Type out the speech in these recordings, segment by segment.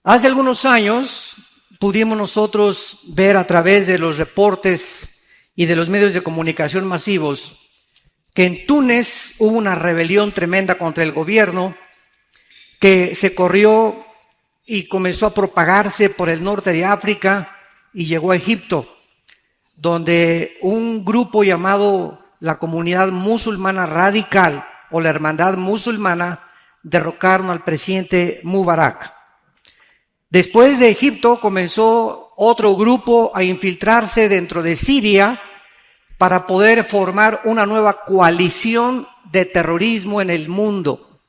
Hace algunos años pudimos nosotros ver a través de los reportes y de los medios de comunicación masivos que en Túnez hubo una rebelión tremenda contra el gobierno que se corrió y comenzó a propagarse por el norte de África y llegó a Egipto, donde un grupo llamado la Comunidad Musulmana Radical o la Hermandad Musulmana derrocaron al presidente Mubarak. Después de Egipto comenzó otro grupo a infiltrarse dentro de Siria para poder formar una nueva coalición de terrorismo en el mundo.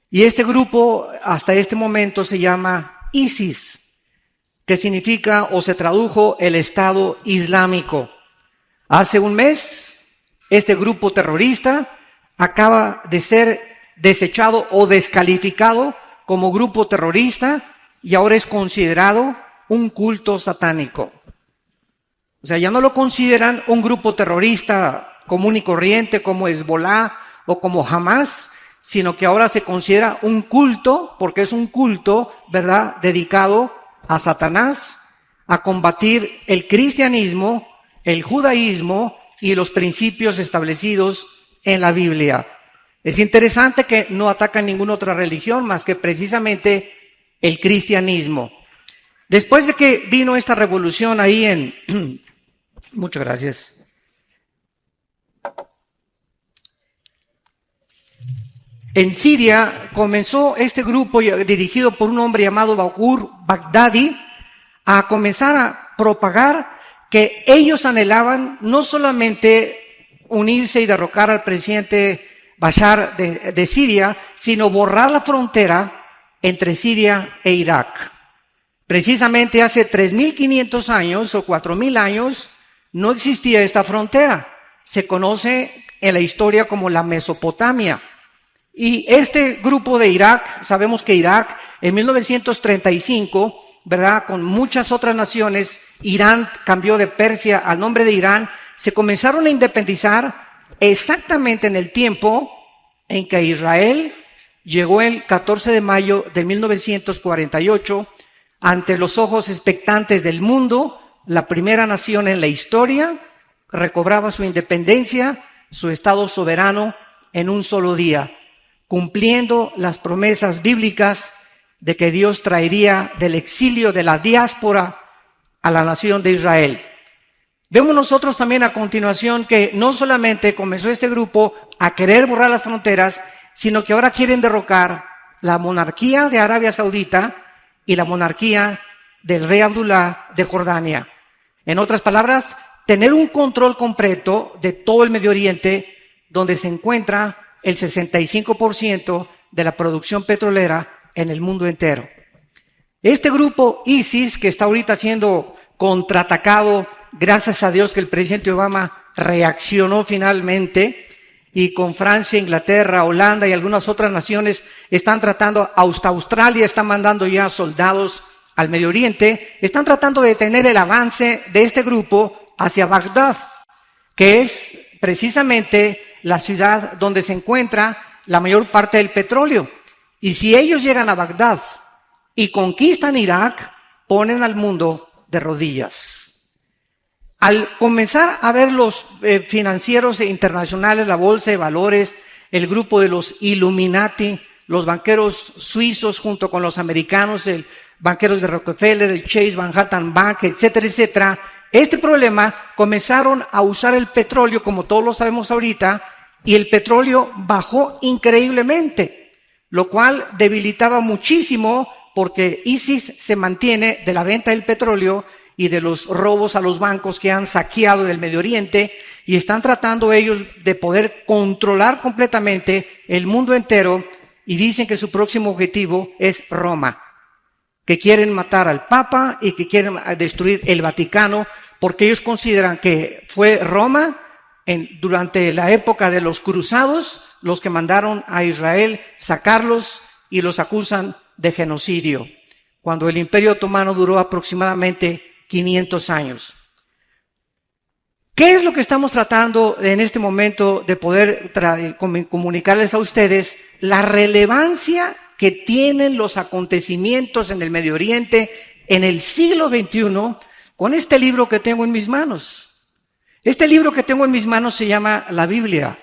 Y este grupo hasta este momento se llama ISIS, que significa o se tradujo el Estado Islámico. Hace un mes, este grupo terrorista acaba de ser desechado o descalificado como grupo terrorista y ahora es considerado un culto satánico. O sea, ya no lo consideran un grupo terrorista común y corriente como Hezbollah o como Hamas, sino que ahora se considera un culto, porque es un culto, ¿verdad?, dedicado a Satanás, a combatir el cristianismo, el judaísmo y los principios establecidos en la Biblia. Es interesante que no atacan ninguna otra religión más que precisamente el cristianismo. Después de que vino esta revolución ahí en... Muchas gracias. En Siria comenzó este grupo dirigido por un hombre llamado Bakur Baghdadi a comenzar a propagar que ellos anhelaban no solamente unirse y derrocar al presidente Bashar de Siria, sino borrar la frontera entre Siria e Irak. Precisamente hace 3.500 años o 4.000 años no existía esta frontera. Se conoce en la historia como la Mesopotamia. Y este grupo de Irak, sabemos que Irak en 1935, ¿verdad?, con muchas otras naciones, Irán cambió de Persia al nombre de Irán, se comenzaron a independizar exactamente en el tiempo en que Israel llegó el 14 de mayo de 1948 ante los ojos expectantes del mundo. La primera nación en la historia recobraba su independencia, su estado soberano en un solo día, cumpliendo las promesas bíblicas de que Dios traería del exilio de la diáspora a la nación de Israel. Vemos nosotros también a continuación que no solamente comenzó este grupo a querer borrar las fronteras, sino que ahora quieren derrocar la monarquía de Arabia Saudita y la monarquía del rey Abdullah de Jordania. En otras palabras, tener un control completo de todo el Medio Oriente, donde se encuentra el 65% de la producción petrolera en el mundo entero. Este grupo ISIS, que está ahorita siendo contraatacado, gracias a Dios que el presidente Obama reaccionó finalmente, y con Francia, Inglaterra, Holanda y algunas otras naciones están tratando, hasta Australia está mandando ya soldados al Medio Oriente, están tratando de detener el avance de este grupo hacia Bagdad, que es precisamente la ciudad donde se encuentra la mayor parte del petróleo. Y si ellos llegan a Bagdad y conquistan Irak, ponen al mundo de rodillas. Al comenzar a ver los financieros internacionales, la bolsa de valores, el grupo de los Illuminati, los banqueros suizos junto con los americanos, el banqueros de Rockefeller, el Chase Manhattan Bank, etcétera, etcétera, este problema comenzaron a usar el petróleo, como todos lo sabemos ahorita, y el petróleo bajó increíblemente, lo cual debilitaba muchísimo porque ISIS se mantiene de la venta del petróleo y de los robos a los bancos que han saqueado del Medio Oriente, y están tratando ellos de poder controlar completamente el mundo entero, y dicen que su próximo objetivo es Roma, que quieren matar al Papa y que quieren destruir el Vaticano, porque ellos consideran que fue Roma durante la época de los cruzados los que mandaron a Israel sacarlos, y los acusan de genocidio, cuando el Imperio Otomano duró aproximadamente 500 años. ¿Qué es lo que estamos tratando en este momento de poder comunicarles a ustedes? La relevancia que tienen los acontecimientos en el Medio Oriente en el siglo XXI con este libro que tengo en mis manos. Este libro que tengo en mis manos se llama la Biblia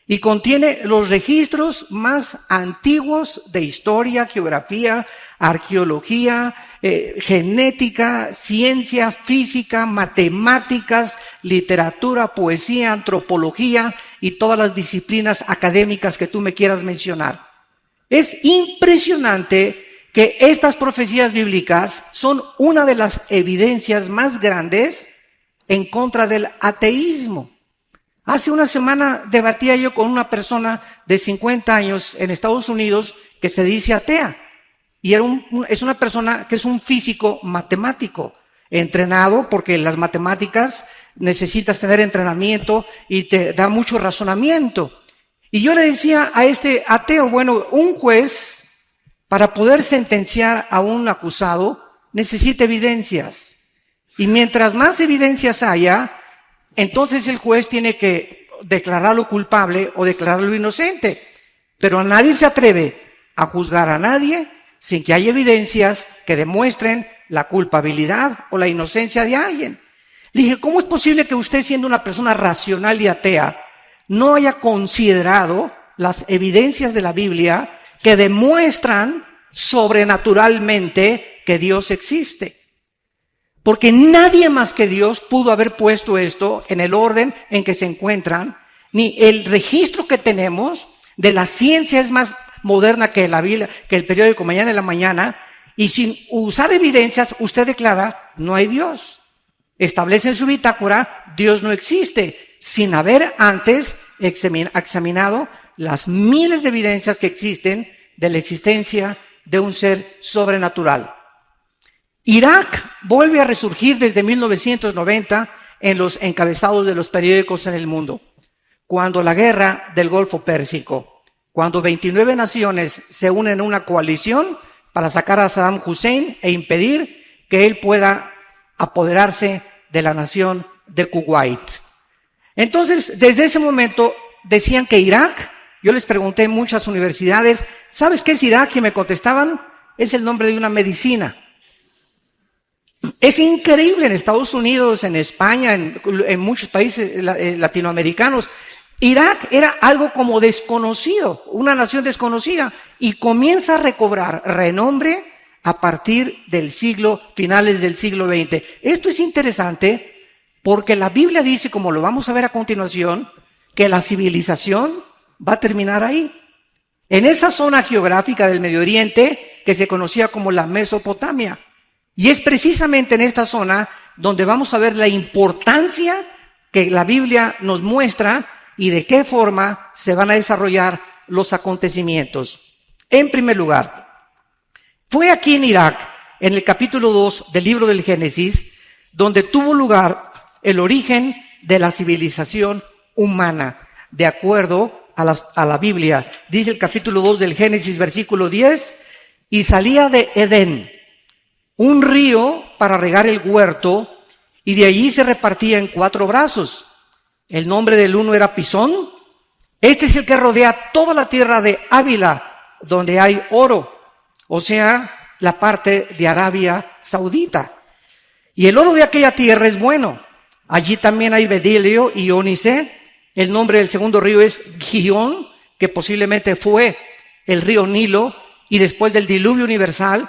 y contiene los registros más antiguos de historia, geografía, arqueología, genética, ciencia, física, matemáticas, literatura, poesía, antropología y todas las disciplinas académicas que tú me quieras mencionar. Es impresionante que estas profecías bíblicas son una de las evidencias más grandes en contra del ateísmo. Hace una semana debatía yo con una persona de 50 años en Estados Unidos que se dice atea. Y es una persona que es un físico matemático, entrenado porque las matemáticas necesitas tener entrenamiento y te da mucho razonamiento. Y yo le decía a este ateo, bueno, un juez para poder sentenciar a un acusado necesita evidencias. Y mientras más evidencias haya, entonces el juez tiene que declararlo culpable o declararlo inocente. Pero nadie se atreve a juzgar a nadie sin que haya evidencias que demuestren la culpabilidad o la inocencia de alguien. Le dije, ¿cómo es posible que usted, siendo una persona racional y atea, no haya considerado las evidencias de la Biblia que demuestran sobrenaturalmente que Dios existe? Porque nadie más que Dios pudo haber puesto esto en el orden en que se encuentran, ni el registro que tenemos de la ciencia es más moderna que la Biblia, que el periódico Mañana en la Mañana, y sin usar evidencias usted declara, no hay Dios. Establece en su bitácora, Dios no existe, sin haber antes examinado las miles de evidencias que existen de la existencia de un ser sobrenatural. Irak vuelve a resurgir desde 1990 en los encabezados de los periódicos en el mundo, cuando la guerra del Golfo Pérsico, cuando 29 naciones se unen en una coalición para sacar a Saddam Hussein e impedir que él pueda apoderarse de la nación de Kuwait. Entonces, desde ese momento decían que Irak, yo les pregunté en muchas universidades, ¿sabes qué es Irak? Y me contestaban, es el nombre de una medicina. Es increíble en Estados Unidos, en España, en muchos países latinoamericanos. Irak era algo como desconocido, una nación desconocida, y comienza a recobrar renombre a partir del finales del siglo XX. Esto es interesante porque la Biblia dice, como lo vamos a ver a continuación, que la civilización va a terminar ahí. En esa zona geográfica del Medio Oriente que se conocía como la Mesopotamia. Y es precisamente en esta zona donde vamos a ver la importancia que la Biblia nos muestra y de qué forma se van a desarrollar los acontecimientos. En primer lugar, fue aquí en Irak, en el capítulo 2 del libro del Génesis, donde tuvo lugar el origen de la civilización humana, de acuerdo a la Biblia. Dice el capítulo 2 del Génesis, versículo 10, y salía de Edén un río para regar el huerto, y de allí se repartía en 4 brazos. El nombre del uno era Pisón. Este es el que rodea toda la tierra de Ávila, donde hay oro, o sea, la parte de Arabia Saudita. Y el oro de aquella tierra es bueno. Allí también hay bedelio y ónice. El nombre del segundo río es Gihón, que posiblemente fue el río Nilo, y después del diluvio universal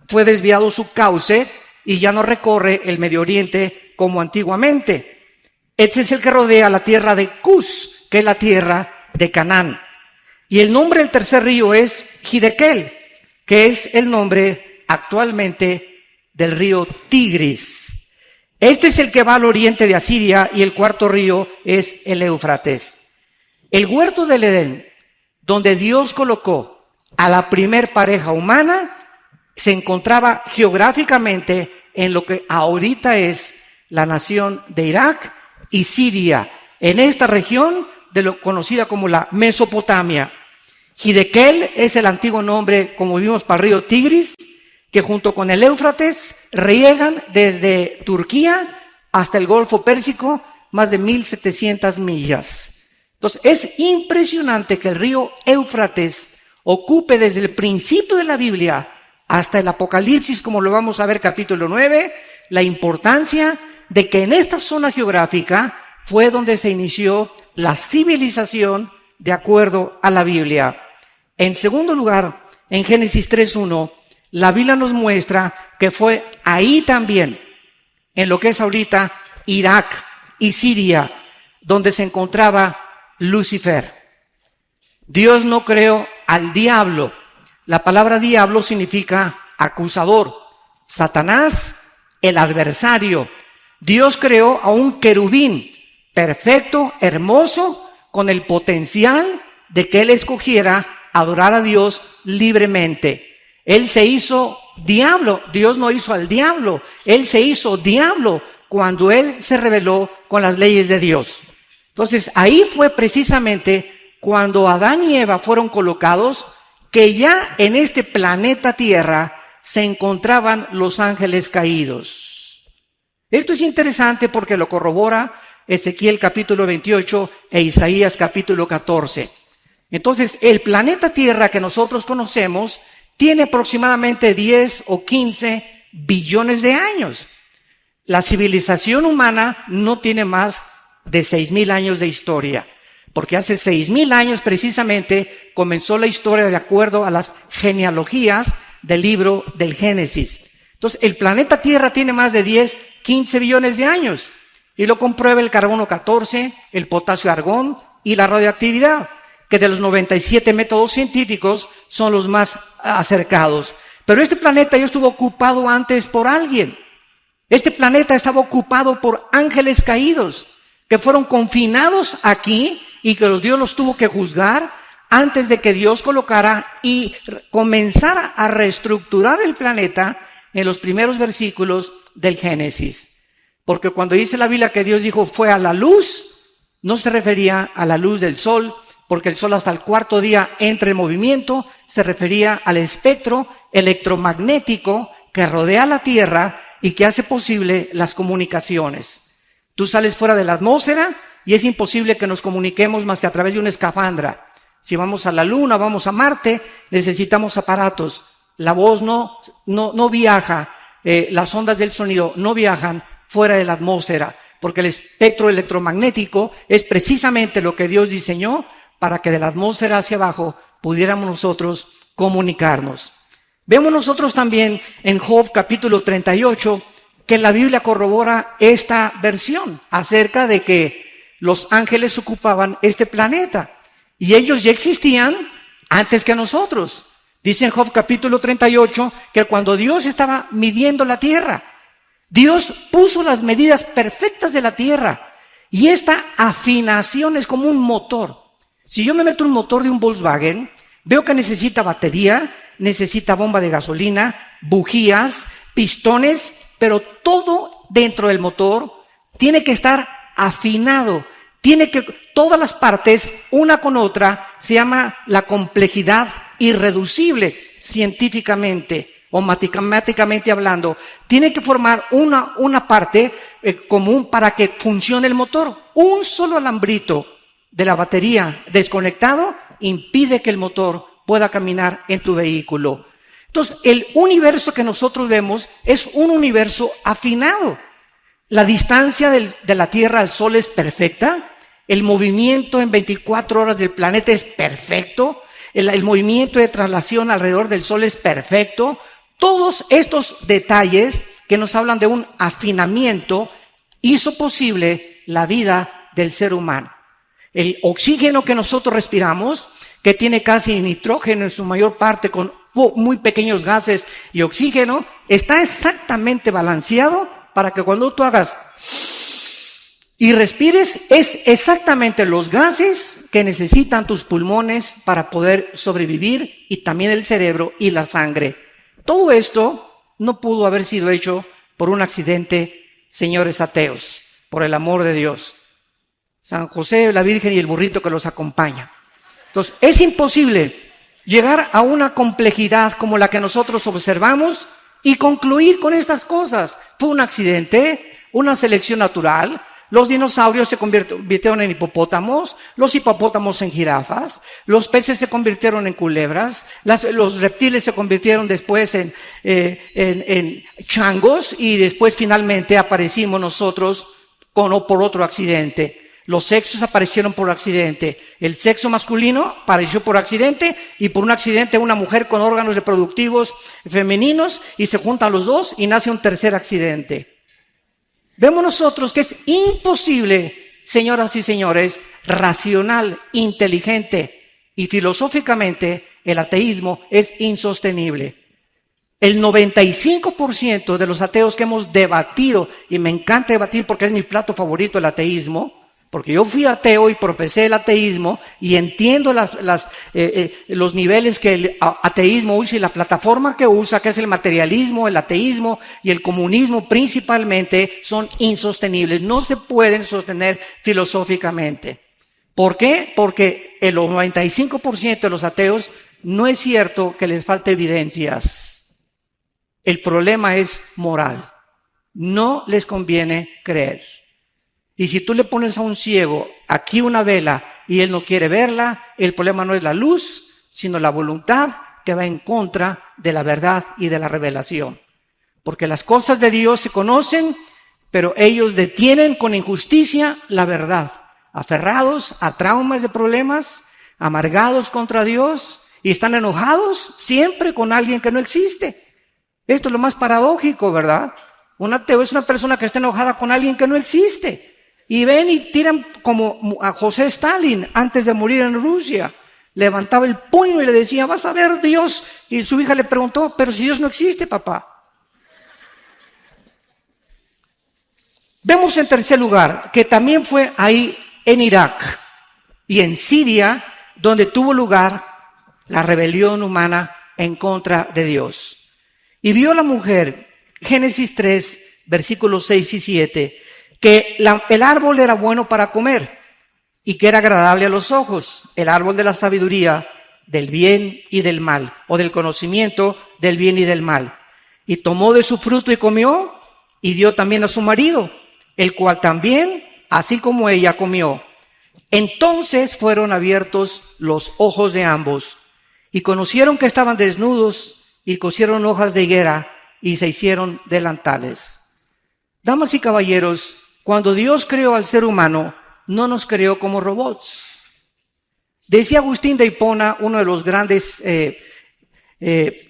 fue desviado su cauce y ya no recorre el Medio Oriente como antiguamente. Este es el que rodea la tierra de Cus, que es la tierra de Canaán. Y el nombre del tercer río es Hiddekel, que es el nombre actualmente del río Tigris. Este es el que va al oriente de Asiria, y el cuarto río es el Éufrates. El huerto del Edén, donde Dios colocó a la primer pareja humana, se encontraba geográficamente en lo que ahorita es la nación de Irak y Siria, en esta región de lo conocida como la Mesopotamia. Hiddekel es el antiguo nombre, como vimos, para el río Tigris, que junto con el Éufrates riegan desde Turquía hasta el Golfo Pérsico más de 1,700 millas. Entonces, es impresionante que el río Éufrates ocupe desde el principio de la Biblia hasta el Apocalipsis, como lo vamos a ver capítulo 9, la importancia de que en esta zona geográfica fue donde se inició la civilización de acuerdo a la Biblia. En segundo lugar, en Génesis 3:1, la Biblia nos muestra que fue ahí también, en lo que es ahorita Irak y Siria, donde se encontraba Lucifer. Dios no creó al diablo. La palabra diablo significa acusador. Satanás, el adversario. Dios creó a un querubín perfecto, hermoso, con el potencial de que él escogiera adorar a Dios libremente. Él se hizo diablo. Dios no hizo al diablo. Él se hizo diablo cuando él se rebeló con las leyes de Dios. Entonces, ahí fue precisamente cuando Adán y Eva fueron colocados, que ya en este planeta Tierra se encontraban los ángeles caídos. Esto es interesante porque lo corrobora Ezequiel capítulo 28 e Isaías capítulo 14. Entonces, el planeta Tierra que nosotros conocemos tiene aproximadamente 10 o 15 billones de años. La civilización humana no tiene más de 6,000 años de historia, porque hace 6,000 años precisamente comenzó la historia de acuerdo a las genealogías del libro del Génesis. Entonces, el planeta Tierra tiene más de 10, 15 billones de años, y lo comprueba el carbono 14, el potasio argón y la radioactividad, que de los 97 métodos científicos son los más acercados. Pero este planeta ya estuvo ocupado antes por alguien. Este planeta estaba ocupado por ángeles caídos, que fueron confinados aquí y que Dios los tuvo que juzgar antes de que Dios colocara y comenzara a reestructurar el planeta en los primeros versículos del Génesis. Porque cuando dice la Biblia que Dios dijo fue a la luz, no se refería a la luz del sol, porque el sol hasta el cuarto día entra en movimiento, se refería al espectro electromagnético que rodea la Tierra y que hace posible las comunicaciones. Tú sales fuera de la atmósfera y es imposible que nos comuniquemos más que a través de una escafandra. Si vamos a la Luna, vamos a Marte, necesitamos aparatos. La voz no viaja, las ondas del sonido no viajan fuera de la atmósfera, porque el espectro electromagnético es precisamente lo que Dios diseñó para que de la atmósfera hacia abajo pudiéramos nosotros comunicarnos. Vemos nosotros también en Job capítulo 38 que la Biblia corrobora esta versión acerca de que los ángeles ocupaban este planeta y ellos ya existían antes que nosotros. Dice en Job capítulo 38 que cuando Dios estaba midiendo la tierra, Dios puso las medidas perfectas de la tierra y esta afinación es como un motor. Si yo me meto un motor de un Volkswagen, veo que necesita batería, necesita bomba de gasolina, bujías, pistones, pero todo dentro del motor tiene que estar afinado. Todas las partes, una con otra, se llama la complejidad irreducible científicamente o matemáticamente hablando. Tiene que formar una parte común para que funcione el motor. Un solo alambrito de la batería desconectado impide que el motor pueda caminar en tu vehículo. Entonces, el universo que nosotros vemos es un universo afinado. La distancia de la Tierra al Sol es perfecta. El movimiento en 24 horas del planeta es perfecto. El movimiento de traslación alrededor del Sol es perfecto. Todos estos detalles que nos hablan de un afinamiento hizo posible la vida del ser humano. El oxígeno que nosotros respiramos, que tiene casi nitrógeno en su mayor parte con muy pequeños gases y oxígeno, está exactamente balanceado para que cuando tú hagas y respires, es exactamente los gases que necesitan tus pulmones para poder sobrevivir y también el cerebro y la sangre. Todo esto no pudo haber sido hecho por un accidente, señores ateos, por el amor de Dios. San José, la Virgen y el burrito que los acompaña. Entonces, es imposible llegar a una complejidad como la que nosotros observamos y concluir con estas cosas. Fue un accidente, una selección natural, Los dinosaurios se convirtieron en hipopótamos, los hipopótamos en jirafas, los peces se convirtieron en culebras, los reptiles se convirtieron después en changos y después finalmente aparecimos nosotros por otro accidente. Los sexos aparecieron por accidente. El sexo masculino apareció por accidente y por un accidente una mujer con órganos reproductivos femeninos y se juntan los dos y nace un tercer accidente. Vemos nosotros que es imposible, señoras y señores, racional, inteligente y filosóficamente el ateísmo es insostenible. El 95% de los ateos que hemos debatido, y me encanta debatir porque es mi plato favorito el ateísmo, porque yo fui ateo y profesé el ateísmo y entiendo los niveles que el ateísmo usa y la plataforma que usa, que es el materialismo, el ateísmo y el comunismo principalmente, son insostenibles. No se pueden sostener filosóficamente. ¿Por qué? Porque el 95% de los ateos no es cierto que les falte evidencias. El problema es moral. No les conviene creer. Y si tú le pones a un ciego aquí una vela y él no quiere verla, el problema no es la luz, sino la voluntad que va en contra de la verdad y de la revelación. Porque las cosas de Dios se conocen, pero ellos detienen con injusticia la verdad, aferrados a traumas de problemas, amargados contra Dios y están enojados siempre con alguien que no existe. Esto es lo más paradójico, ¿verdad? Un ateo es una persona que está enojada con alguien que no existe. Y ven y tiran como a José Stalin antes de morir en Rusia. Levantaba el puño y le decía, vas a ver Dios. Y su hija le preguntó, pero si Dios no existe, papá. Vemos en tercer lugar que también fue ahí en Irak y en Siria donde tuvo lugar la rebelión humana en contra de Dios. Y vio la mujer, Génesis 3, versículos 6 y 7, que el árbol era bueno para comer y que era agradable a los ojos, el árbol de la sabiduría, del bien y del mal, o del conocimiento del bien y del mal. Y tomó de su fruto y comió, y dio también a su marido, el cual también, así como ella, comió. Entonces fueron abiertos los ojos de ambos, y conocieron que estaban desnudos, y cosieron hojas de higuera, y se hicieron delantales. Damas y caballeros, cuando Dios creó al ser humano, no nos creó como robots. Decía Agustín de Hipona, uno de los grandes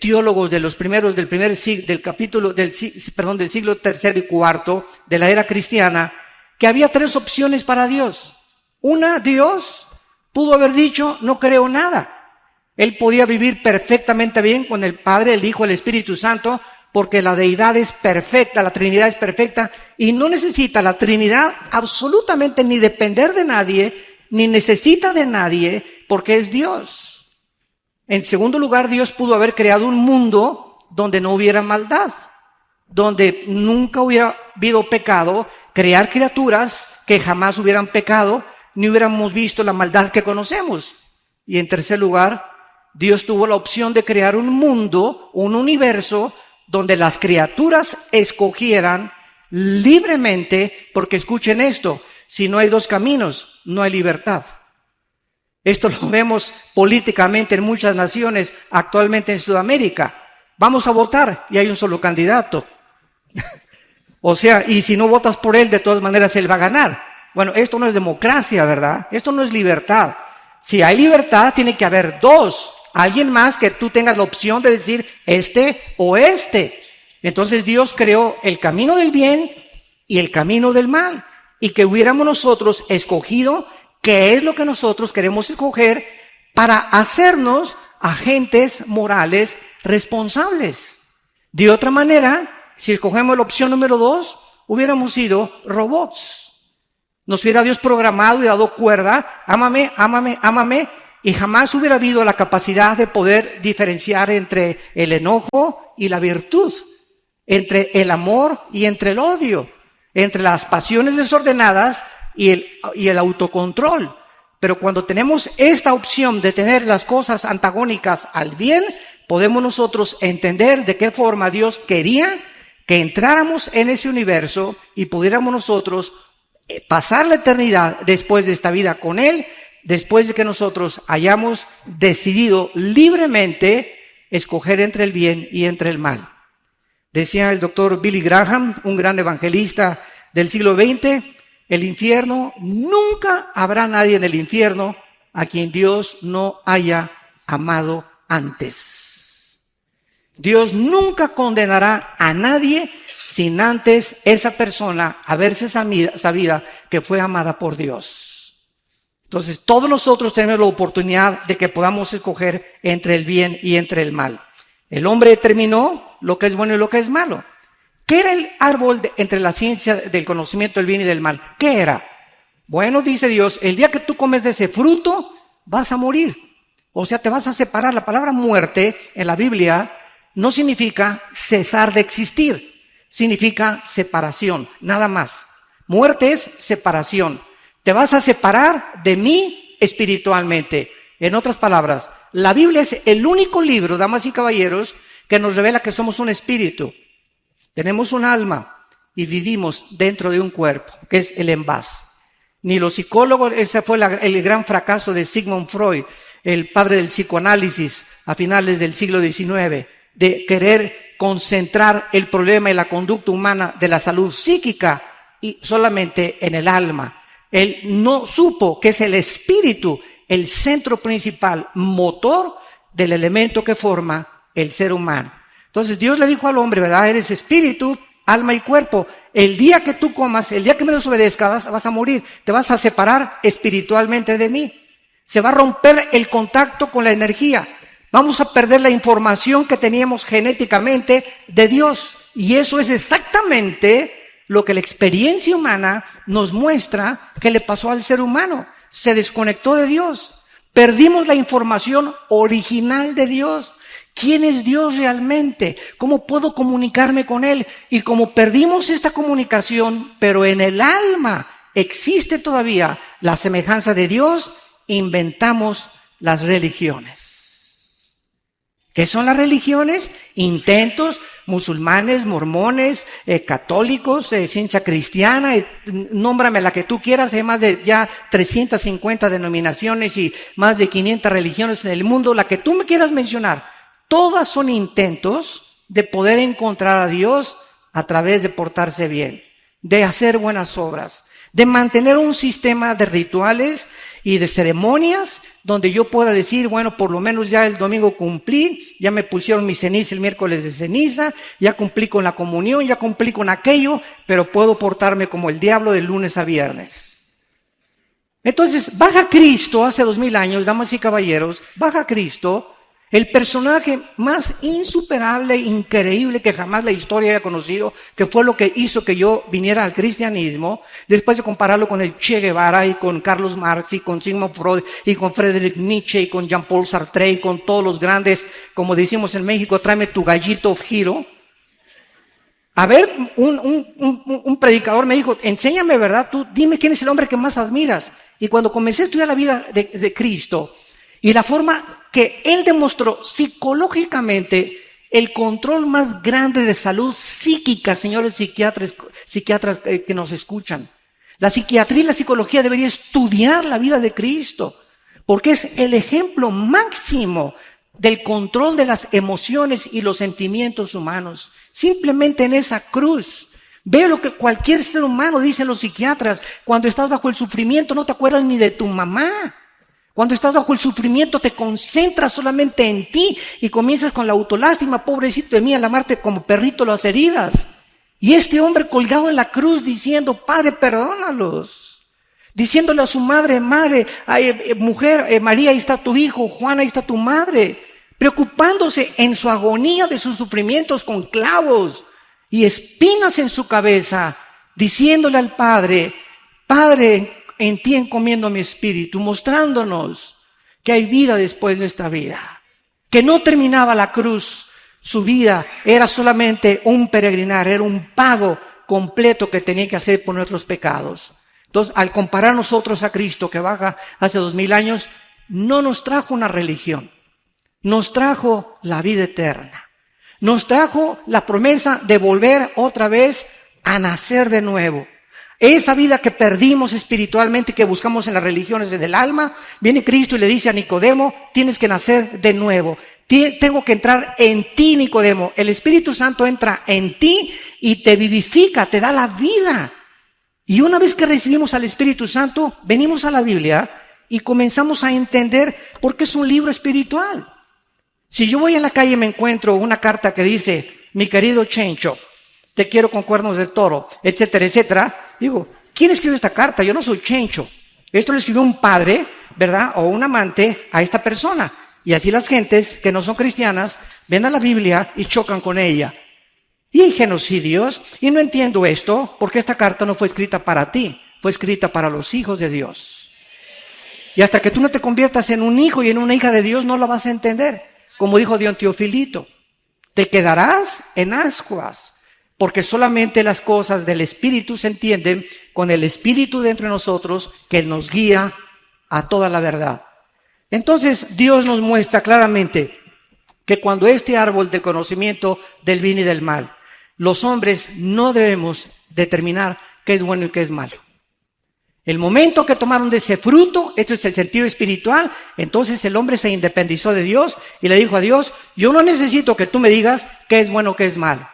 teólogos de los primeros del siglo III y IV de la era cristiana, que había tres opciones para Dios. Una, Dios pudo haber dicho, no creo nada. Él podía vivir perfectamente bien con el Padre, el Hijo, el Espíritu Santo, porque la deidad es perfecta, la Trinidad es perfecta, y no necesita la Trinidad absolutamente ni depender de nadie, ni necesita de nadie, porque es Dios. En segundo lugar, Dios pudo haber creado un mundo donde no hubiera maldad, donde nunca hubiera habido pecado, crear criaturas que jamás hubieran pecado, ni hubiéramos visto la maldad que conocemos. Y en tercer lugar, Dios tuvo la opción de crear un mundo, un universo, donde las criaturas escogieran libremente, porque escuchen esto, si no hay dos caminos, no hay libertad. Esto lo vemos políticamente en muchas naciones, actualmente en Sudamérica. Vamos a votar y hay un solo candidato. O sea, y si no votas por él, de todas maneras él va a ganar. Bueno, esto no es democracia, ¿verdad? Esto no es libertad. Si hay libertad, tiene que haber dos. Alguien más que tú tengas la opción de decir este o este. Entonces Dios creó el camino del bien y el camino del mal. Y que hubiéramos nosotros escogido qué es lo que nosotros queremos escoger para hacernos agentes morales responsables. De otra manera, si escogemos la opción número 2, hubiéramos sido robots. Nos hubiera Dios programado y dado cuerda, ámame, ámame, ámame, y jamás hubiera habido la capacidad de poder diferenciar entre el enojo y la virtud, entre el amor y entre el odio, entre las pasiones desordenadas y el autocontrol. Pero cuando tenemos esta opción de tener las cosas antagónicas al bien, podemos nosotros entender de qué forma Dios quería que entráramos en ese universo y pudiéramos nosotros pasar la eternidad después de esta vida con Él, después de que nosotros hayamos decidido libremente escoger entre el bien y entre el mal. Decía el doctor Billy Graham, un gran evangelista del siglo XX, el infierno, nunca habrá nadie en el infierno a quien Dios no haya amado antes. Dios nunca condenará a nadie sin antes esa persona haberse sabido que fue amada por Dios. Entonces, todos nosotros tenemos la oportunidad de que podamos escoger entre el bien y entre el mal. El hombre determinó lo que es bueno y lo que es malo. ¿Qué era el árbol entre la ciencia del conocimiento del bien y del mal? ¿Qué era? Bueno, dice Dios, el día que tú comes de ese fruto, vas a morir. O sea, te vas a separar. La palabra muerte en la Biblia no significa cesar de existir. Significa separación, nada más. Muerte es separación. Te vas a separar de mí espiritualmente. En otras palabras, la Biblia es el único libro, damas y caballeros, que nos revela que somos un espíritu. Tenemos un alma y vivimos dentro de un cuerpo, que es el envase. Ni los psicólogos, ese fue el gran fracaso de Sigmund Freud, el padre del psicoanálisis a finales del siglo XIX, de querer concentrar el problema y la conducta humana de la salud psíquica y solamente en el alma. Él no supo que es el espíritu el centro principal, motor del elemento que forma el ser humano. Entonces Dios le dijo al hombre, ¿verdad? Eres espíritu, alma y cuerpo. El día que tú comas, el día que me desobedezcas, vas a morir. Te vas a separar espiritualmente de mí. Se va a romper el contacto con la energía. Vamos a perder la información que teníamos genéticamente de Dios. Y eso es exactamente lo que la experiencia humana nos muestra que le pasó al ser humano. Se desconectó de Dios. Perdimos la información original de Dios. ¿Quién es Dios realmente? ¿Cómo puedo comunicarme con Él? Y como perdimos esta comunicación, pero en el alma existe todavía la semejanza de Dios, inventamos las religiones. ¿Qué son las religiones? Intentos, musulmanes, mormones, católicos, ciencia cristiana, nómbrame la que tú quieras. Hay más de ya 350 denominaciones y más de 500 religiones en el mundo, la que tú me quieras mencionar. Todas son intentos de poder encontrar a Dios a través de portarse bien, de hacer buenas obras, de mantener un sistema de rituales y de ceremonias donde yo pueda decir, bueno, por lo menos ya el domingo cumplí, ya me pusieron mi ceniza el miércoles de ceniza, ya cumplí con la comunión, ya cumplí con aquello, pero puedo portarme como el diablo de lunes a viernes. Entonces, baja Cristo hace 2000 años, damas y caballeros, baja Cristo, el personaje más insuperable, increíble que jamás la historia haya conocido, que fue lo que hizo que yo viniera al cristianismo, después de compararlo con el Che Guevara y con Carlos Marx y con Sigmund Freud y con Friedrich Nietzsche y con Jean-Paul Sartre y con todos los grandes, como decimos en México, tráeme tu gallito giro. A ver, un predicador me dijo, enséñame, ¿verdad? Tú dime quién es el hombre que más admiras. Y cuando comencé a estudiar la vida de Cristo y la forma que Él demostró psicológicamente el control más grande de salud psíquica, señores psiquiatras que nos escuchan. La psiquiatría y la psicología deberían estudiar la vida de Cristo, porque es el ejemplo máximo del control de las emociones y los sentimientos humanos. Simplemente en esa cruz. Ve lo que cualquier ser humano, dicen los psiquiatras, cuando estás bajo el sufrimiento no te acuerdas ni de tu mamá. Cuando estás bajo el sufrimiento te concentras solamente en ti y comienzas con la autolástima, pobrecito de mí, al amarte como perrito las heridas. Y este hombre colgado en la cruz diciendo, Padre, perdónalos. Diciéndole a su madre, mujer, María, ahí está tu hijo, Juana, ahí está tu madre. Preocupándose en su agonía de sus sufrimientos con clavos y espinas en su cabeza, diciéndole al Padre, Padre, en ti encomiendo mi espíritu, mostrándonos que hay vida después de esta vida, que no terminaba la cruz, su vida era solamente un peregrinar, era un pago completo que tenía que hacer por nuestros pecados. Entonces, al comparar nosotros a Cristo, que baja hace 2000 años, no nos trajo una religión, nos trajo la vida eterna, nos trajo la promesa de volver otra vez a nacer de nuevo, Esa vida que perdimos espiritualmente, que buscamos en las religiones del alma, viene Cristo y le dice a Nicodemo, tienes que nacer de nuevo. Tengo que entrar en ti, Nicodemo. El Espíritu Santo entra en ti y te vivifica, te da la vida. Y una vez que recibimos al Espíritu Santo, venimos a la Biblia y comenzamos a entender por qué es un libro espiritual. Si yo voy en la calle y me encuentro una carta que dice, mi querido Chencho, te quiero con cuernos de toro, etcétera, etcétera, digo, ¿quién escribió esta carta? Yo no soy Chencho. Esto lo escribió un padre, ¿verdad? O un amante a esta persona. Y así las gentes que no son cristianas ven a la Biblia y chocan con ella. Y hay genocidios, y no entiendo esto, porque esta carta no fue escrita para ti, fue escrita para los hijos de Dios. Y hasta que tú no te conviertas en un hijo y en una hija de Dios, no la vas a entender. Como dijo Dion Teofilito, te quedarás en ascuas, porque solamente las cosas del Espíritu se entienden con el Espíritu dentro de nosotros, que Él nos guía a toda la verdad. Entonces, Dios nos muestra claramente que cuando este árbol del conocimiento del bien y del mal, los hombres no debemos determinar qué es bueno y qué es malo. El momento que tomaron de ese fruto, esto es el sentido espiritual, entonces el hombre se independizó de Dios y le dijo a Dios, yo no necesito que tú me digas qué es bueno, qué es malo.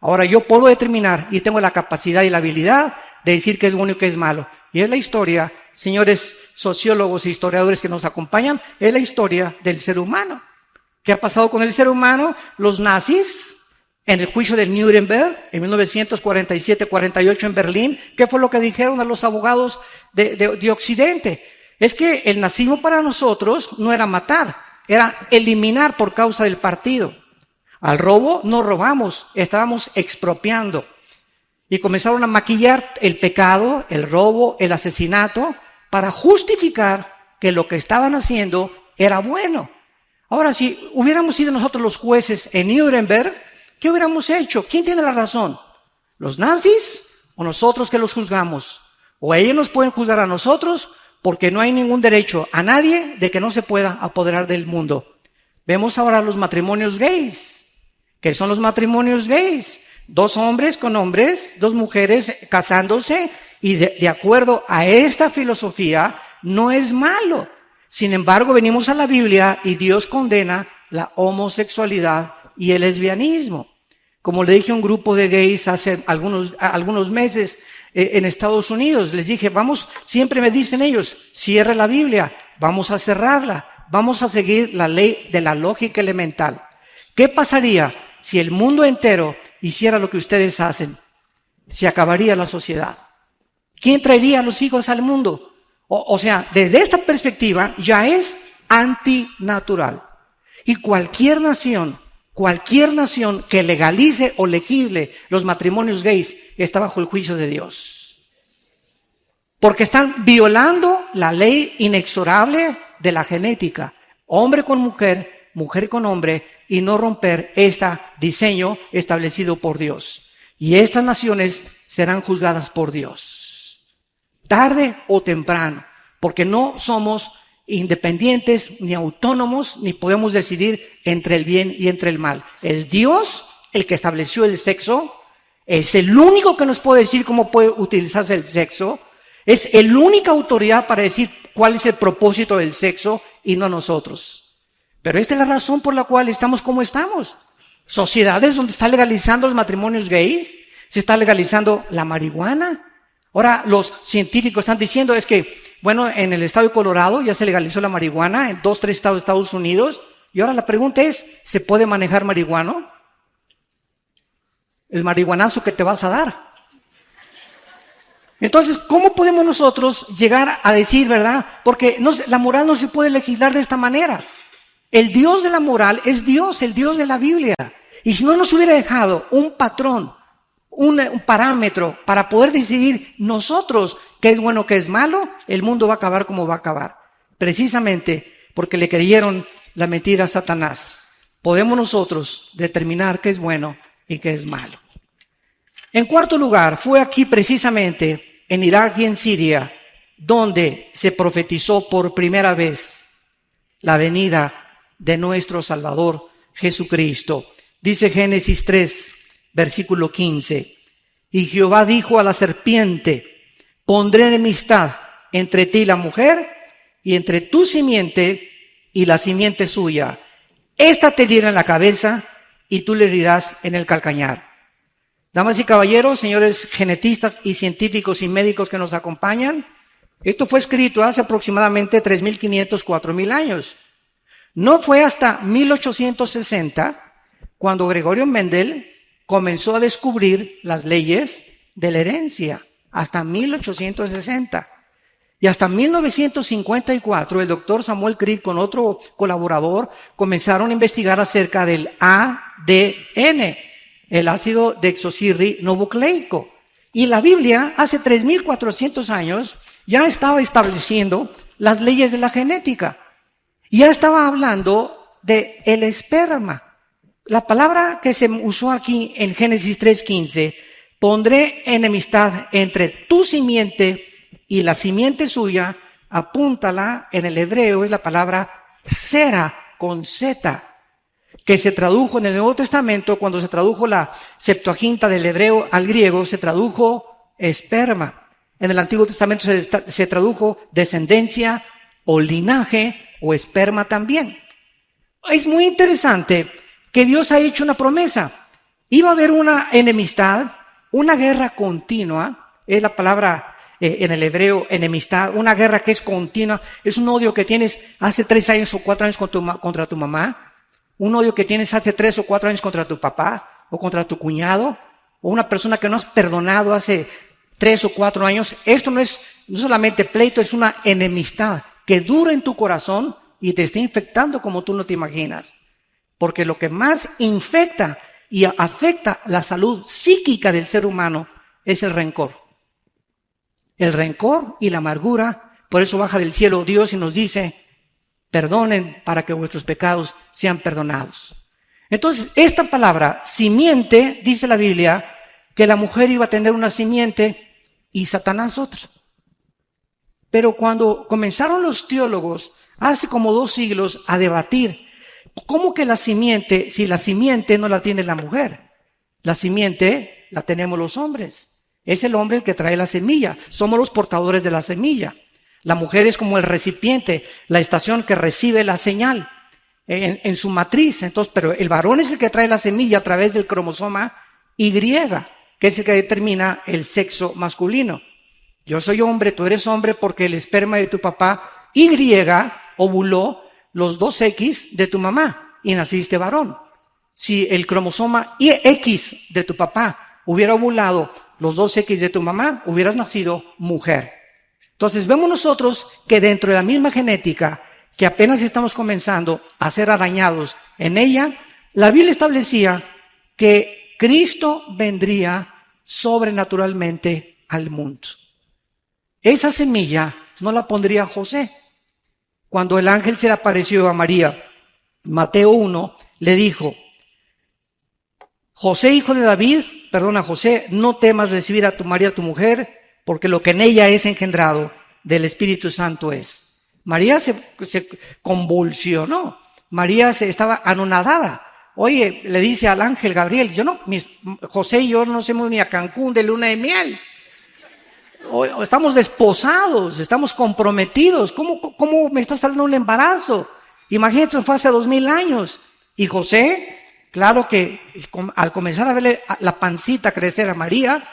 Ahora yo puedo determinar y tengo la capacidad y la habilidad de decir qué es bueno y qué es malo. Y es la historia, señores sociólogos e historiadores que nos acompañan, es la historia del ser humano. ¿Qué ha pasado con el ser humano? Los nazis, en el juicio de Nuremberg, en 1947-48 en Berlín, ¿qué fue lo que dijeron a los abogados de Occidente? Es que el nazismo para nosotros no era matar, era eliminar por causa del partido. Al robo no robamos, estábamos expropiando. Y comenzaron a maquillar el pecado, el robo, el asesinato, para justificar que lo que estaban haciendo era bueno. Ahora, si hubiéramos sido nosotros los jueces en Nuremberg, ¿qué hubiéramos hecho? ¿Quién tiene la razón? ¿Los nazis o nosotros que los juzgamos? O ellos nos pueden juzgar a nosotros porque no hay ningún derecho a nadie de que no se pueda apoderar del mundo. Vemos ahora los matrimonios gays. ¿Qué son los matrimonios gays? Dos hombres con hombres, dos mujeres casándose y de acuerdo a esta filosofía no es malo. Sin embargo, venimos a la Biblia y Dios condena la homosexualidad y el lesbianismo. Como le dije a un grupo de gays hace algunos meses en Estados Unidos, les dije, siempre me dicen ellos, cierre la Biblia, vamos a cerrarla, vamos a seguir la ley de la lógica elemental. ¿Qué pasaría si el mundo entero hiciera lo que ustedes hacen? Se acabaría la sociedad. ¿Quién traería a los hijos al mundo? O sea, desde esta perspectiva ya es antinatural. Y cualquier nación que legalice o legisle los matrimonios gays está bajo el juicio de Dios. Porque están violando la ley inexorable de la genética. Hombre con mujer, mujer con hombre, y no romper este diseño establecido por Dios. Y estas naciones serán juzgadas por Dios. Tarde o temprano, porque no somos independientes ni autónomos, ni podemos decidir entre el bien y entre el mal. Es Dios el que estableció el sexo, es el único que nos puede decir cómo puede utilizarse el sexo, es la única autoridad para decir cuál es el propósito del sexo y no nosotros. Pero esta es la razón por la cual estamos como estamos. Sociedades donde está legalizando los matrimonios gays, se está legalizando la marihuana. Ahora los científicos están diciendo es que, bueno, en el estado de Colorado ya se legalizó la marihuana, en 2, 3 estados de Estados Unidos. Y ahora la pregunta es, ¿se puede manejar marihuana? El marihuanazo que te vas a dar. Entonces, ¿cómo podemos nosotros llegar a decir, verdad? Porque la moral no se puede legislar de esta manera. El Dios de la moral es Dios, el Dios de la Biblia. Y si no nos hubiera dejado un patrón, un parámetro para poder decidir nosotros qué es bueno, qué es malo, el mundo va a acabar como va a acabar. Precisamente porque le creyeron la mentira a Satanás. Podemos nosotros determinar qué es bueno y qué es malo. En cuarto lugar, fue aquí precisamente en Irak y en Siria donde se profetizó por primera vez la venida de nuestro Salvador Jesucristo. Dice Génesis 3, versículo 15. Y Jehová dijo a la serpiente, Pondré enemistad entre ti y la mujer, y entre tu simiente y la simiente suya. Esta te herirá en la cabeza, y tú le herirás en el calcañar. Damas y caballeros, señores genetistas y científicos y médicos que nos acompañan, esto fue escrito hace aproximadamente 3.500, 4.000 años. No fue hasta 1860 cuando Gregorio Mendel comenzó a descubrir las leyes de la herencia, hasta 1860. Y hasta 1954 el doctor Samuel Crick con otro colaborador comenzaron a investigar acerca del ADN, el ácido desoxirribonucleico. Y la Biblia hace 3.400 años ya estaba estableciendo las leyes de la genética. Ya estaba hablando de el esperma. La palabra que se usó aquí en Génesis 3:15, pondré enemistad entre tu simiente y la simiente suya, apúntala en el hebreo, es la palabra sera con Z, que se tradujo en el Nuevo Testamento, cuando se tradujo la Septuaginta del hebreo al griego, se tradujo esperma. En el Antiguo Testamento se tradujo descendencia o linaje o esperma también. Es muy interesante que Dios ha hecho una promesa. Iba a haber una enemistad, una guerra continua, es la palabra en el hebreo enemistad, una guerra que es continua, es un odio que tienes hace 3 años o 4 años contra tu mamá, un odio que tienes hace 3 o 4 años contra tu papá o contra tu cuñado, o una persona que no has perdonado hace 3 o 4 años. Esto no solamente pleito, es una enemistad que dura en tu corazón y te está infectando como tú no te imaginas. Porque lo que más infecta y afecta la salud psíquica del ser humano es el rencor. El rencor y la amargura, por eso baja del cielo Dios y nos dice, perdonen para que vuestros pecados sean perdonados. Entonces, esta palabra, simiente, dice la Biblia, que la mujer iba a tener una simiente y Satanás otra. Pero cuando comenzaron los teólogos, hace como 2 siglos, a debatir, ¿cómo que la simiente, si la simiente no la tiene la mujer? La simiente la tenemos los hombres. Es el hombre el que trae la semilla. Somos los portadores de la semilla. La mujer es como el recipiente, la estación que recibe la señal en su matriz. Entonces, pero el varón es el que trae la semilla a través del cromosoma Y, que es el que determina el sexo masculino. Yo soy hombre, tú eres hombre porque el esperma de tu papá Y ovuló los 2X de tu mamá y naciste varón. Si el cromosoma X de tu papá hubiera ovulado los 2X de tu mamá, hubieras nacido mujer. Entonces vemos nosotros que dentro de la misma genética, que apenas estamos comenzando a ser arañados en ella, la Biblia establecía que Cristo vendría sobrenaturalmente al mundo. Esa semilla no la pondría José. Cuando el ángel se le apareció a María, Mateo 1, le dijo, José, hijo de David, José, no temas recibir a tu María, tu mujer, porque lo que en ella es engendrado del Espíritu Santo es. María se convulsionó, María estaba anonadada. Oye, le dice al ángel Gabriel, José y yo no hacemos ni a Cancún de luna de miel. Estamos desposados, estamos comprometidos. ¿Cómo me estás hablando de un embarazo? Imagínate, fue hace 2000 años. Y José, claro que al comenzar a verle la pancita crecer a María,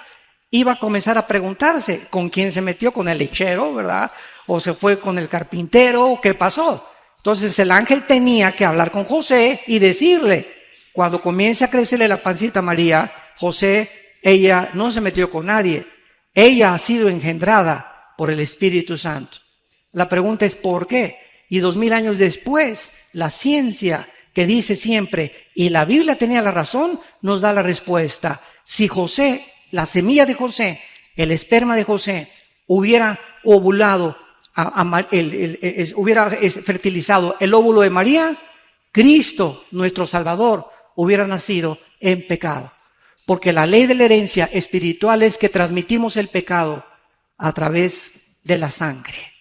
iba a comenzar a preguntarse con quién se metió, con el lechero, ¿verdad? O se fue con el carpintero, ¿qué pasó? Entonces el ángel tenía que hablar con José y decirle, cuando comience a crecerle la pancita a María, José, ella no se metió con nadie, ella ha sido engendrada por el Espíritu Santo. La pregunta es ¿por qué? Y 2000 años después, la ciencia que dice siempre, y la Biblia tenía la razón, nos da la respuesta. Si José, la semilla de José, el esperma de José, hubiera ovulado, hubiera fertilizado el óvulo de María, Cristo, nuestro Salvador, hubiera nacido en pecado. Porque la ley de la herencia espiritual es que transmitimos el pecado a través de la sangre.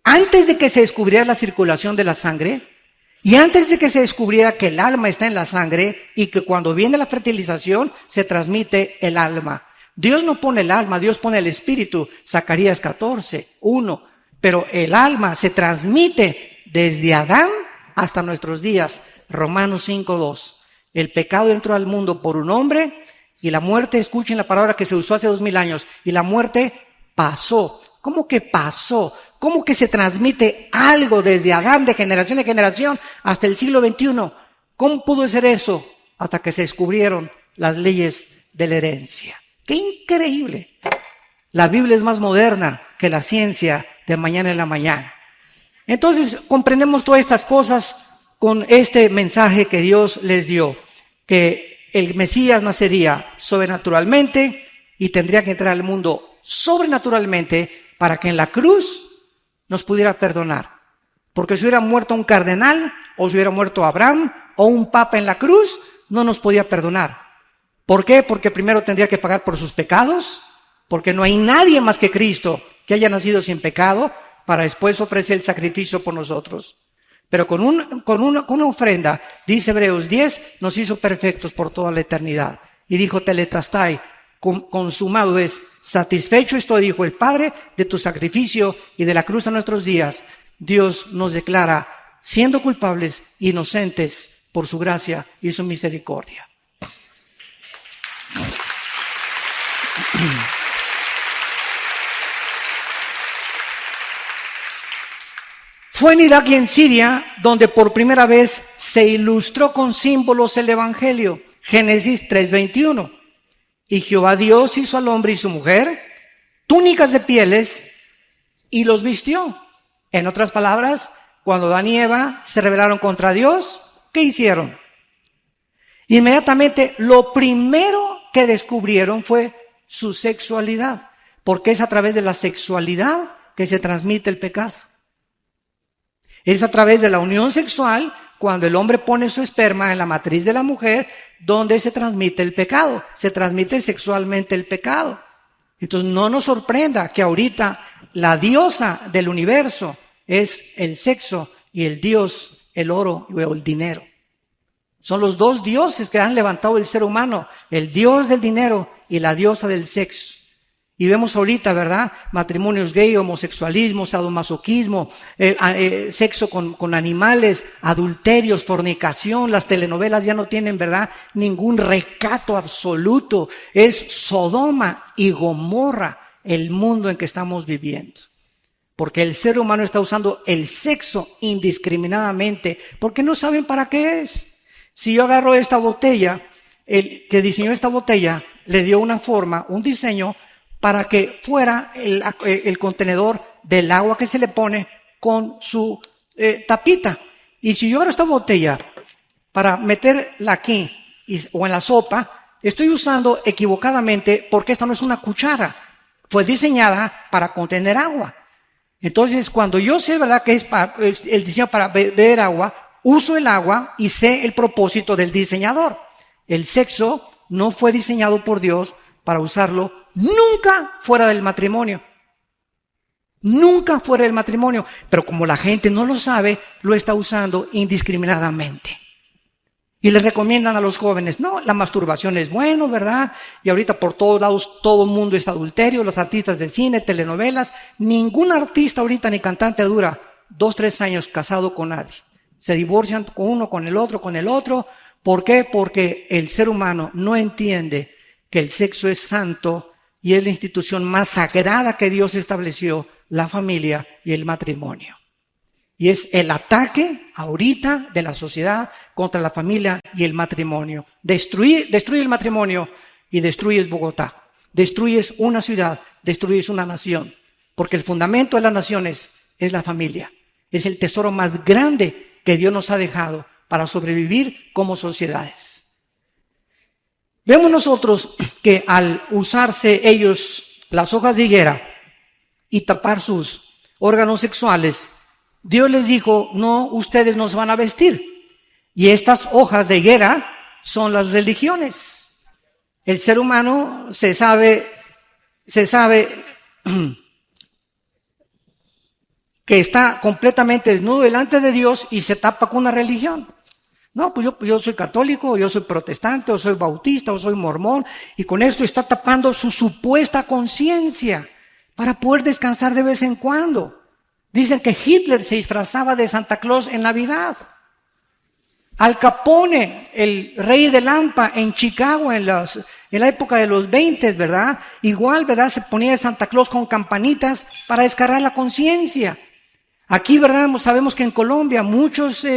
Antes de que se descubriera la circulación de la sangre, y antes de que se descubriera que el alma está en la sangre y que cuando viene la fertilización se transmite el alma. Dios no pone el alma, Dios pone el espíritu. Zacarías 14:1. Pero el alma se transmite desde Adán hasta nuestros días. Romanos 5:2. El pecado entró al mundo por un hombre y la muerte, escuchen la palabra que se usó hace 2000 años, y la muerte pasó. ¿Cómo que pasó? ¿Cómo que se transmite algo desde Adán de generación en generación hasta el siglo XXI? ¿Cómo pudo ser eso? Hasta que se descubrieron las leyes de la herencia. ¡Qué increíble! La Biblia es más moderna que la ciencia de mañana en la mañana. Entonces comprendemos todas estas cosas con este mensaje que Dios les dio, que el Mesías nacería sobrenaturalmente y tendría que entrar al mundo sobrenaturalmente para que en la cruz nos pudiera perdonar. Porque si hubiera muerto un cardenal, o si hubiera muerto Abraham, o un papa en la cruz, no nos podía perdonar. ¿Por qué? Porque primero tendría que pagar por sus pecados, porque no hay nadie más que Cristo que haya nacido sin pecado, para después ofrecer el sacrificio por nosotros. Pero con una ofrenda, dice Hebreos 10, nos hizo perfectos por toda la eternidad. Y dijo Tetelestai, consumado es, satisfecho estoy, dijo el Padre, de tu sacrificio y de la cruz a nuestros días. Dios nos declara, siendo culpables, inocentes por su gracia y su misericordia. Fue en Irak y en Siria donde por primera vez se ilustró con símbolos el Evangelio. Génesis 3:21. Y Jehová Dios hizo al hombre y su mujer túnicas de pieles y los vistió. En otras palabras, cuando Adán y Eva se rebelaron contra Dios, ¿qué hicieron? Inmediatamente lo primero que descubrieron fue su sexualidad, porque es a través de la sexualidad que se transmite el pecado. Es a través de la unión sexual, cuando el hombre pone su esperma en la matriz de la mujer, donde se transmite el pecado. Se transmite sexualmente el pecado. Entonces no nos sorprenda que ahorita la diosa del universo es el sexo y el dios, el oro o el dinero. Son los dos dioses que han levantado el ser humano, el dios del dinero y la diosa del sexo. Y vemos ahorita, ¿verdad? Matrimonios gay, homosexualismo, sadomasoquismo, sexo con animales, adulterios, fornicación. Las telenovelas ya no tienen, ¿verdad?, ningún recato absoluto. Es Sodoma y Gomorra el mundo en que estamos viviendo. Porque el ser humano está usando el sexo indiscriminadamente, porque no saben para qué es. Si yo agarro esta botella, el que diseñó esta botella le dio una forma, un diseño, para que fuera el contenedor del agua que se le pone con su tapita. Y si yo agarro esta botella para meterla aquí o en la sopa, estoy usando equivocadamente porque esta no es una cuchara. Fue diseñada para contener agua. Entonces, cuando yo sé, ¿verdad?, que es el diseño para beber agua, uso el agua y sé el propósito del diseñador. El sexo no fue diseñado por Dios para usarlo nunca fuera del matrimonio. Nunca fuera del matrimonio. Pero como la gente no lo sabe, lo está usando indiscriminadamente. Y les recomiendan a los jóvenes, no, la masturbación es bueno, ¿verdad? Y ahorita por todos lados todo el mundo es adulterio, los artistas de cine, telenovelas. Ningún artista ahorita ni cantante dura 2-3 años casado con nadie. Se divorcian con uno, con el otro, con el otro. ¿Por qué? Porque el ser humano no entiende que el sexo es santo y es la institución más sagrada que Dios estableció, la familia y el matrimonio. Y es el ataque ahorita de la sociedad contra la familia y el matrimonio. Destruye el matrimonio y destruyes Bogotá. Destruyes una ciudad, destruyes una nación. Porque el fundamento de las naciones es la familia. Es el tesoro más grande que Dios nos ha dejado para sobrevivir como sociedades. Vemos nosotros que al usarse ellos las hojas de higuera y tapar sus órganos sexuales, Dios les dijo, no, ustedes nos van a vestir. Y estas hojas de higuera son las religiones. El ser humano se sabe que está completamente desnudo delante de Dios y se tapa con una religión. No, pues yo soy católico, yo soy protestante, o soy bautista, o soy mormón, y con esto está tapando su supuesta conciencia para poder descansar de vez en cuando. Dicen que Hitler se disfrazaba de Santa Claus en Navidad. Al Capone, el rey de Lampa en Chicago en la época de los 20, ¿verdad? Igual, ¿verdad? Se ponía de Santa Claus con campanitas para descargar la conciencia. Aquí, ¿verdad? Sabemos que en Colombia muchas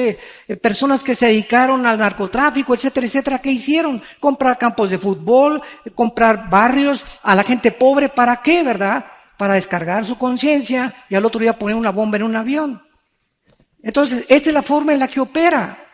personas que se dedicaron al narcotráfico, etcétera, etcétera, ¿qué hicieron? Comprar campos de fútbol, comprar barrios a la gente pobre. ¿Para qué, verdad? Para descargar su conciencia y al otro día poner una bomba en un avión. Entonces, esta es la forma en la que opera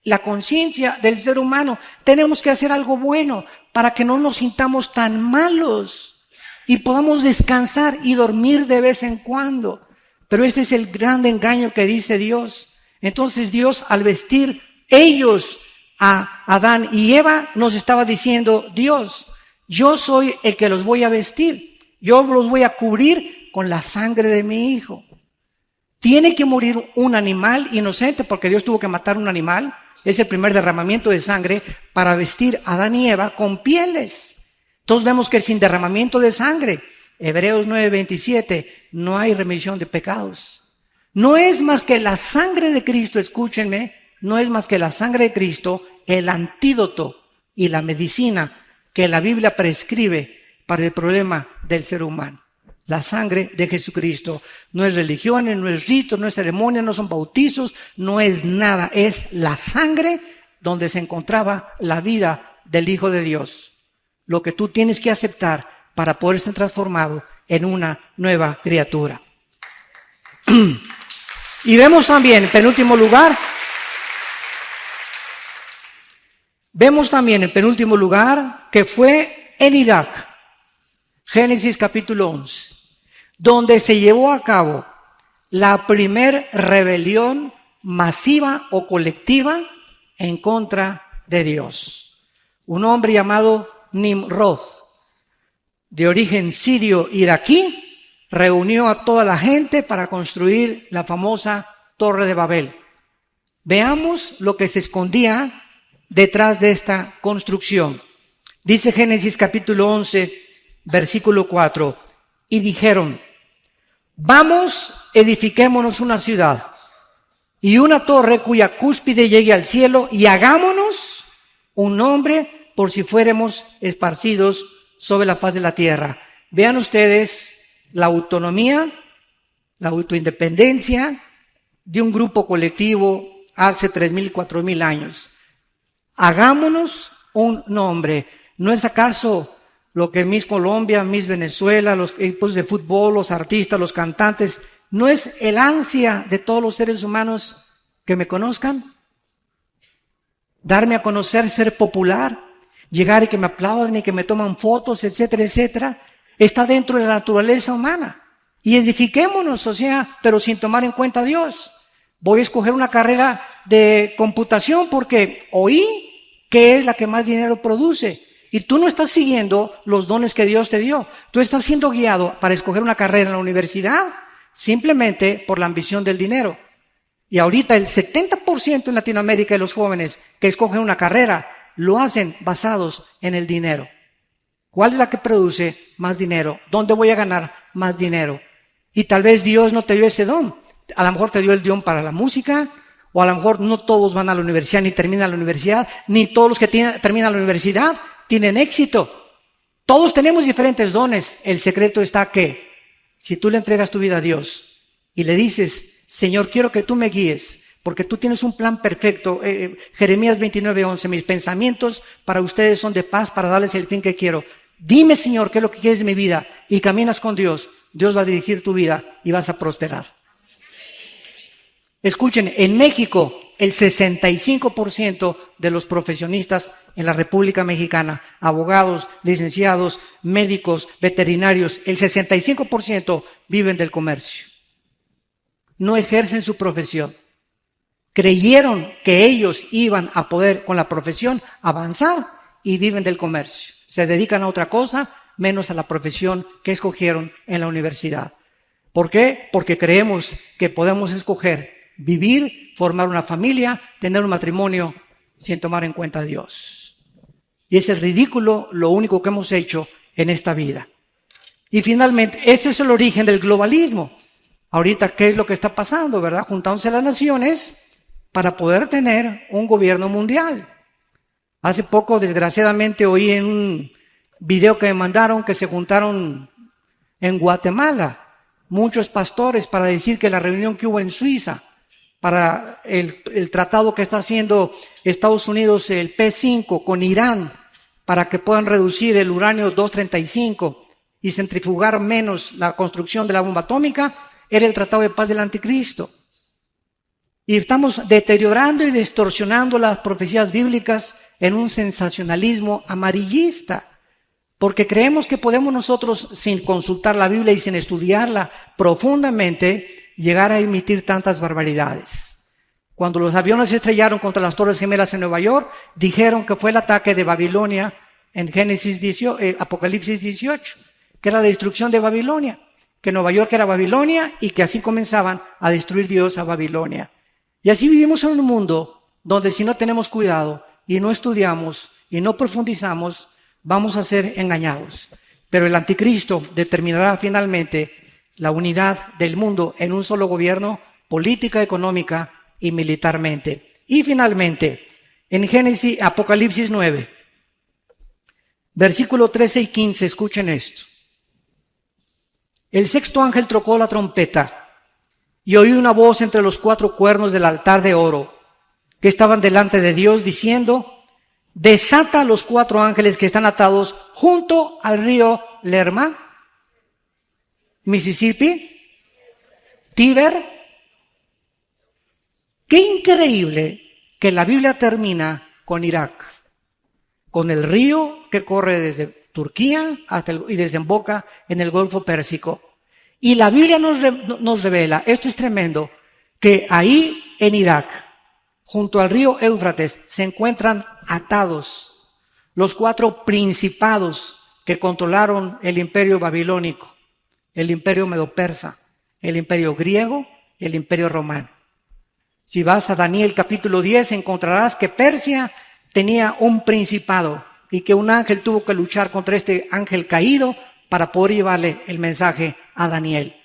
la conciencia del ser humano. Tenemos que hacer algo bueno para que no nos sintamos tan malos y podamos descansar y dormir de vez en cuando. Pero este es el gran engaño que dice Dios. Entonces Dios, al vestir ellos a Adán y Eva, nos estaba diciendo: Dios, yo soy el que los voy a vestir. Yo los voy a cubrir con la sangre de mi hijo. Tiene que morir un animal inocente, porque Dios tuvo que matar un animal. Es el primer derramamiento de sangre para vestir a Adán y Eva con pieles. Entonces vemos que sin derramamiento de sangre, Hebreos 9:27, no hay remisión de pecados. No es más que la sangre de Cristo, escúchenme, no es más que la sangre de Cristo el antídoto y la medicina que la Biblia prescribe para el problema del ser humano. La sangre de Jesucristo. No es religiones, no es rito, no es ceremonia, no son bautizos, no es nada. Es la sangre donde se encontraba la vida del Hijo de Dios. Lo que tú tienes que aceptar para poder ser transformado en una nueva criatura. Y vemos también, en penúltimo lugar, que fue en Irak, Génesis capítulo 11, donde se llevó a cabo la primer rebelión masiva o colectiva en contra de Dios. Un hombre llamado Nimrod, de origen sirio-iraquí, reunió a toda la gente para construir la famosa Torre de Babel. Veamos lo que se escondía detrás de esta construcción. Dice Génesis capítulo 11, versículo 4, y dijeron: vamos, edifiquémonos una ciudad y una torre cuya cúspide llegue al cielo, y hagámonos un nombre por si fuéramos esparcidos sobre la faz de la tierra. Vean ustedes la autonomía, la autoindependencia de un grupo colectivo hace 3,000, 4,000 años. Hagámonos un nombre. ¿No es acaso lo que Miss Colombia, Miss Venezuela, los equipos de fútbol, los artistas, los cantantes, no es el ansia de todos los seres humanos que me conozcan? Darme a conocer, ser popular, llegar y que me aplaudan y que me toman fotos, etcétera, etcétera. Está dentro de la naturaleza humana. Y edifiquémonos, pero sin tomar en cuenta a Dios. Voy a escoger una carrera de computación porque oí que es la que más dinero produce. Y tú no estás siguiendo los dones que Dios te dio. Tú estás siendo guiado para escoger una carrera en la universidad simplemente por la ambición del dinero. Y ahorita el 70% en Latinoamérica de los jóvenes que escogen una carrera lo hacen basados en el dinero. ¿Cuál es la que produce más dinero? ¿Dónde voy a ganar más dinero? Y tal vez Dios no te dio ese don. A lo mejor te dio el don para la música, o a lo mejor no todos van a la universidad ni terminan la universidad, ni todos los que terminan la universidad tienen éxito. Todos tenemos diferentes dones. El secreto está que si tú le entregas tu vida a Dios y le dices: Señor, quiero que tú me guíes, porque tú tienes un plan perfecto. Jeremías 29:11, mis pensamientos para ustedes son de paz, para darles el fin que quiero. Dime, Señor, qué es lo que quieres de mi vida, y caminas con Dios. Dios va a dirigir tu vida y vas a prosperar. Escuchen, en México, el 65% de los profesionistas en la República Mexicana, abogados, licenciados, médicos, veterinarios, el 65% viven del comercio. No ejercen su profesión. Creyeron que ellos iban a poder con la profesión avanzar y viven del comercio. Se dedican a otra cosa menos a la profesión que escogieron en la universidad. ¿Por qué? Porque creemos que podemos escoger vivir, formar una familia, tener un matrimonio sin tomar en cuenta a Dios. Y ese es ridículo lo único que hemos hecho en esta vida. Y finalmente, ese es el origen del globalismo. Ahorita, ¿qué es lo que está pasando, verdad? Juntándose las naciones para poder tener un gobierno mundial. Hace poco, desgraciadamente, oí en un video que me mandaron que se juntaron en Guatemala muchos pastores para decir que la reunión que hubo en Suiza para el tratado que está haciendo Estados Unidos, el P5 con Irán, para que puedan reducir el uranio 235 y centrifugar menos la construcción de la bomba atómica, era el tratado de paz del anticristo. Y estamos deteriorando y distorsionando las profecías bíblicas en un sensacionalismo amarillista, porque creemos que podemos nosotros, sin consultar la Biblia y sin estudiarla profundamente, llegar a emitir tantas barbaridades. Cuando los aviones se estrellaron contra las Torres Gemelas en Nueva York, dijeron que fue el ataque de Babilonia en Apocalipsis 18, que era la destrucción de Babilonia, que Nueva York era Babilonia y que así comenzaban a destruir Dios a Babilonia. Y así vivimos en un mundo donde si no tenemos cuidado y no estudiamos y no profundizamos, vamos a ser engañados. Pero el anticristo determinará finalmente la unidad del mundo en un solo gobierno, política, económica y militarmente. Y finalmente, en Apocalipsis 9, versículo 13 y 15, escuchen esto. El sexto ángel tocó la trompeta y oí una voz entre los 4 cuernos del altar de oro que estaban delante de Dios diciendo: desata a los 4 ángeles que están atados junto al río Lerma, Mississippi, Tíber. Qué increíble que la Biblia termina con Irak, con el río que corre desde Turquía y desemboca en el Golfo Pérsico. Y la Biblia nos revela, esto es tremendo, que ahí en Irak, junto al río Éufrates, se encuentran atados los 4 principados que controlaron el imperio babilónico, el imperio medo-persa, el imperio griego y el imperio romano. Si vas a Daniel capítulo 10, encontrarás que Persia tenía un principado y que un ángel tuvo que luchar contra este ángel caído para poder llevarle el mensaje a Daniel.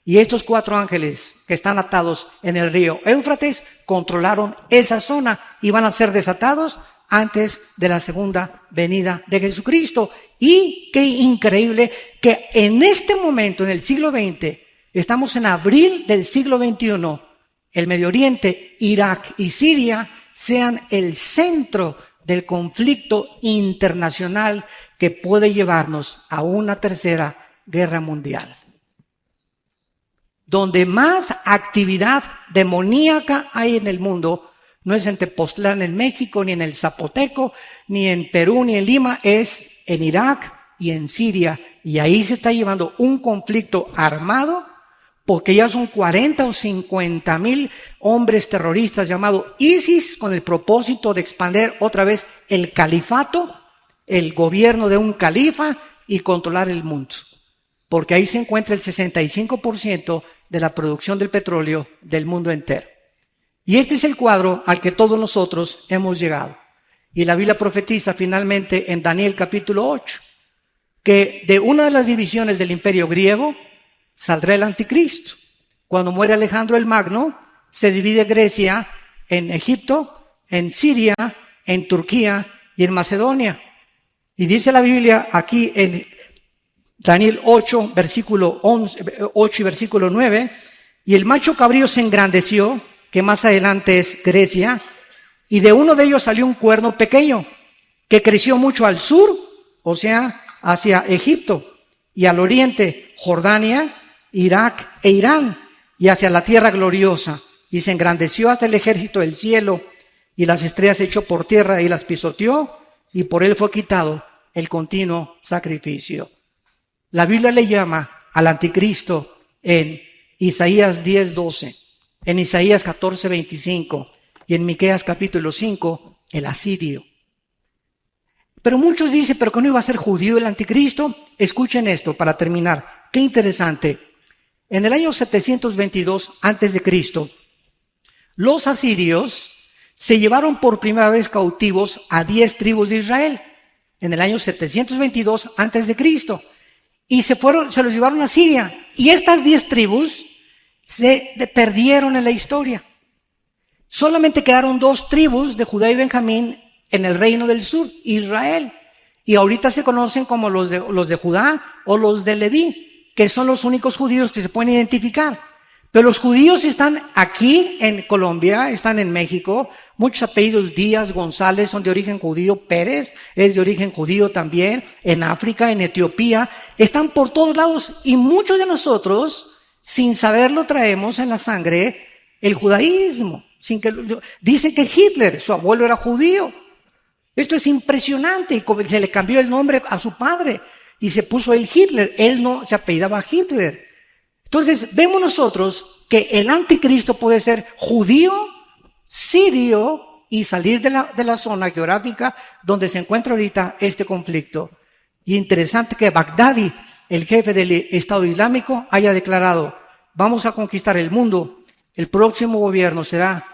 Y estos 4 ángeles que están atados en el río Éufrates controlaron esa zona y van a ser desatados antes de la segunda venida de Jesucristo. Y qué increíble que en este momento, en el siglo XX, estamos en abril del siglo XXI, el Medio Oriente, Irak y Siria sean el centro del conflicto internacional que puede llevarnos a una tercera guerra mundial. Donde más actividad demoníaca hay en el mundo, no es en Tepoztlán, en México, ni en el Zapoteco, ni en Perú, ni en Lima, es en Irak y en Siria. Y ahí se está llevando un conflicto armado, porque ya son 40 o 50 mil hombres terroristas llamados ISIS, con el propósito de expandir otra vez el califato, el gobierno de un califa y controlar el mundo. Porque ahí se encuentra el 65% de la producción del petróleo del mundo entero. Y este es el cuadro al que todos nosotros hemos llegado. Y la Biblia profetiza finalmente en Daniel capítulo 8, que de una de las divisiones del imperio griego saldrá el anticristo. Cuando muere Alejandro el Magno, se divide Grecia en Egipto, en Siria, en Turquía y en Macedonia. Y dice la Biblia aquí en Daniel 8, versículo 8 y versículo 9, y el macho cabrío se engrandeció, que más adelante es Grecia, y de uno de ellos salió un cuerno pequeño, que creció mucho al sur, o sea, hacia Egipto, y al oriente, Jordania, Irak e Irán, y hacia la tierra gloriosa, y se engrandeció hasta el ejército del cielo, y las estrellas echó por tierra y las pisoteó, y por él fue quitado el continuo sacrificio. La Biblia le llama al anticristo en Isaías 10:12, en Isaías 14:25 y en Miqueas capítulo 5, el asirio. Pero muchos dicen, ¿pero que no iba a ser judío el anticristo? Escuchen esto para terminar. Qué interesante. En el año 722 a.C., los asirios se llevaron por primera vez cautivos a 10 tribus de Israel en el año 722 antes de Cristo. Y se los llevaron a Siria. Y estas 10 tribus se perdieron en la historia. Solamente quedaron 2 tribus de Judá y Benjamín en el reino del sur, Israel. Y ahorita se conocen como los de Judá o los de Leví, que son los únicos judíos que se pueden identificar. Pero los judíos están aquí en Colombia, están en México. Muchos apellidos Díaz, González son de origen judío. Pérez es de origen judío también. En África, en Etiopía. Están por todos lados. Y muchos de nosotros, sin saberlo, traemos en la sangre el judaísmo. Dicen que Hitler, su abuelo era judío. Esto es impresionante. Y se le cambió el nombre a su padre. Y se puso el Hitler. Él no se apellidaba Hitler. Entonces, vemos nosotros que el anticristo puede ser judío, sirio y salir de la zona geográfica donde se encuentra ahorita este conflicto. Y interesante que Bagdadi, el jefe del Estado Islámico, haya declarado, vamos a conquistar el mundo. El próximo gobierno será,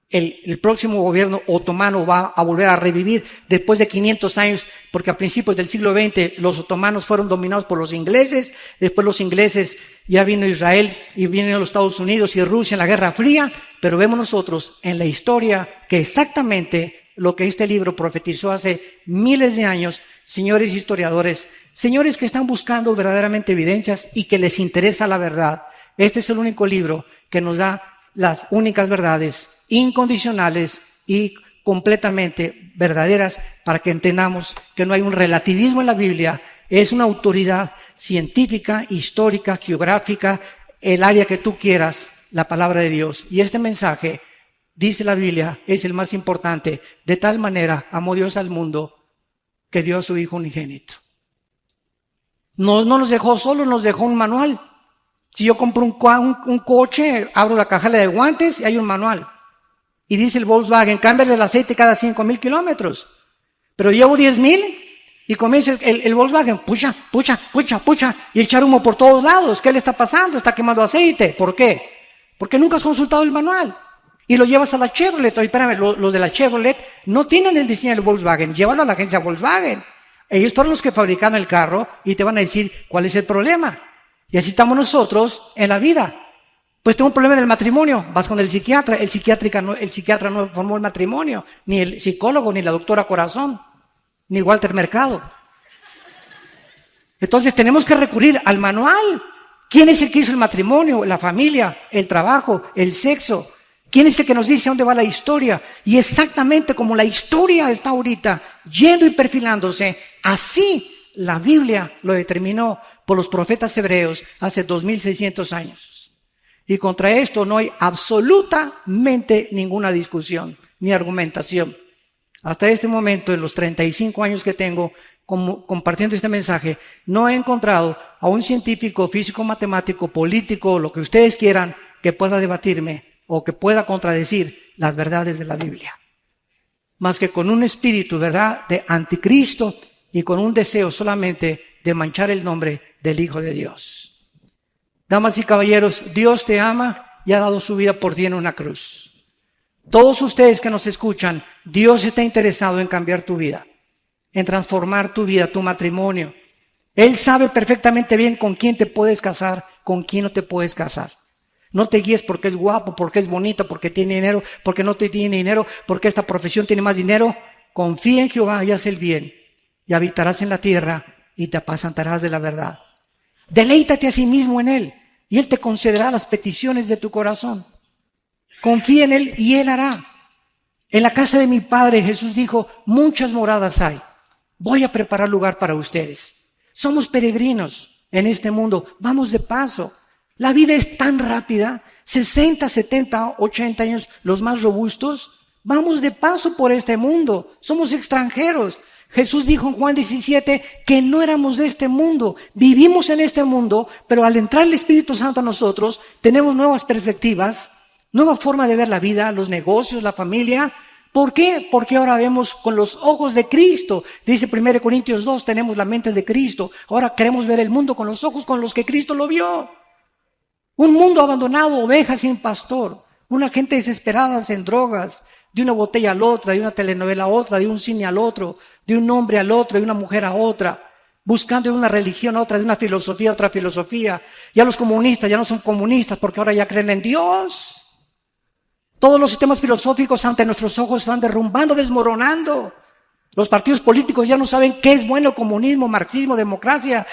el próximo gobierno otomano va a volver a revivir después de 500 años, porque a principios del siglo XX los otomanos fueron dominados por los ingleses, después los ingleses, ya vino Israel y vienen los Estados Unidos y Rusia en la Guerra Fría, pero vemos nosotros en la historia que exactamente lo que este libro profetizó hace miles de años, señores historiadores, señores que están buscando verdaderamente evidencias y que les interesa la verdad. Este es el único libro que nos da las únicas verdades incondicionales y completamente verdaderas para que entendamos que no hay un relativismo en la Biblia, es una autoridad científica, histórica, geográfica, el área que tú quieras, la palabra de Dios. Y este mensaje, dice la Biblia, es el más importante. De tal manera amó Dios al mundo que dio a su Hijo unigénito. No nos dejó solo, nos dejó un manual. Si yo compro un coche, abro la caja de guantes y hay un manual. Y dice el Volkswagen, cámbiale el aceite cada 5,000 kilómetros. Pero llevo 10,000 y comienza el Volkswagen, pucha, y echar humo por todos lados. ¿Qué le está pasando? Está quemando aceite. ¿Por qué? Porque nunca has consultado el manual. Y lo llevas a la Chevrolet. Oye, espérame, los de la Chevrolet no tienen el diseño del Volkswagen. Llévalo a la agencia Volkswagen. Ellos fueron los que fabricaron el carro y te van a decir cuál es el problema. Y así estamos nosotros en la vida. Pues tengo un problema en el matrimonio, vas con el psiquiatra, el psiquiatra no formó el matrimonio, ni el psicólogo, ni la doctora Corazón, ni Walter Mercado. Entonces tenemos que recurrir al manual. ¿Quién es el que hizo el matrimonio, la familia, el trabajo, el sexo? ¿Quién es el que nos dice a dónde va la historia? Y exactamente como la historia está ahorita yendo y perfilándose, así la Biblia lo determinó por los profetas hebreos hace 2600 años. Y contra esto no hay absolutamente ninguna discusión ni argumentación. Hasta este momento, en los 35 años que tengo compartiendo este mensaje, no he encontrado a un científico, físico, matemático, político, lo que ustedes quieran, que pueda debatirme o que pueda contradecir las verdades de la Biblia. Más que con un espíritu, ¿verdad?, de anticristo y con un deseo solamente de manchar el nombre del Hijo de Dios. Damas y caballeros, Dios te ama y ha dado su vida por ti en una cruz. Todos ustedes que nos escuchan, Dios está interesado en cambiar tu vida, en transformar tu vida, tu matrimonio. Él sabe perfectamente bien con quién te puedes casar, con quién no te puedes casar. No te guíes porque es guapo, porque es bonito, porque tiene dinero, porque no te tiene dinero, porque esta profesión tiene más dinero. Confía en Jehová y haz el bien, y habitarás en la tierra y te apacentarás de la verdad. Deleítate a sí mismo en Él y Él te concederá las peticiones de tu corazón. Confía en Él y Él hará. En la casa de mi Padre, Jesús dijo, muchas moradas hay. Voy a preparar lugar para ustedes. Somos peregrinos en este mundo, vamos de paso. La vida es tan rápida, 60, 70, 80 años, los más robustos, vamos de paso por este mundo, somos extranjeros. Jesús dijo en Juan 17 que no éramos de este mundo, vivimos en este mundo, pero al entrar el Espíritu Santo a nosotros, tenemos nuevas perspectivas, nueva forma de ver la vida, los negocios, la familia. ¿Por qué? Porque ahora vemos con los ojos de Cristo. Dice 1 Corintios 2, tenemos la mente de Cristo. Ahora queremos ver el mundo con los ojos con los que Cristo lo vio. Un mundo abandonado, ovejas sin pastor. Una gente desesperada en drogas, de una botella a la otra, de una telenovela a otra, de un cine al otro, de un hombre al otro, de una mujer a otra, buscando de una religión a otra, de una filosofía a otra filosofía. Ya los comunistas ya no son comunistas porque ahora ya creen en Dios. Todos los sistemas filosóficos ante nuestros ojos están derrumbando, desmoronando. Los partidos políticos ya no saben qué es bueno, comunismo, marxismo, democracia,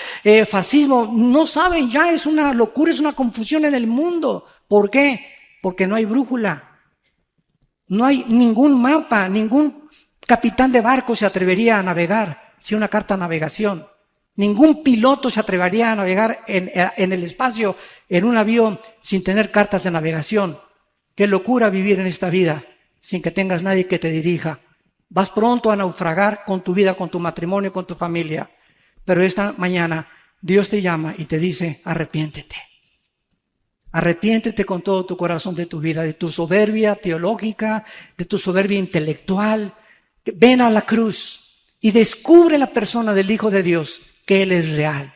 fascismo. No saben, ya es una locura, es una confusión en el mundo. ¿Por qué? Porque no hay brújula. No hay ningún mapa, ningún capitán de barco se atrevería a navegar sin una carta de navegación. Ningún piloto se atrevería a navegar en el espacio, en un avión, sin tener cartas de navegación. Qué locura vivir en esta vida sin que tengas nadie que te dirija. Vas pronto a naufragar con tu vida, con tu matrimonio, con tu familia. Pero esta mañana Dios te llama y te dice, arrepiéntete. Arrepiéntete con todo tu corazón de tu vida, de tu soberbia teológica, de tu soberbia intelectual. Ven a la cruz y descubre la persona del Hijo de Dios, que Él es real,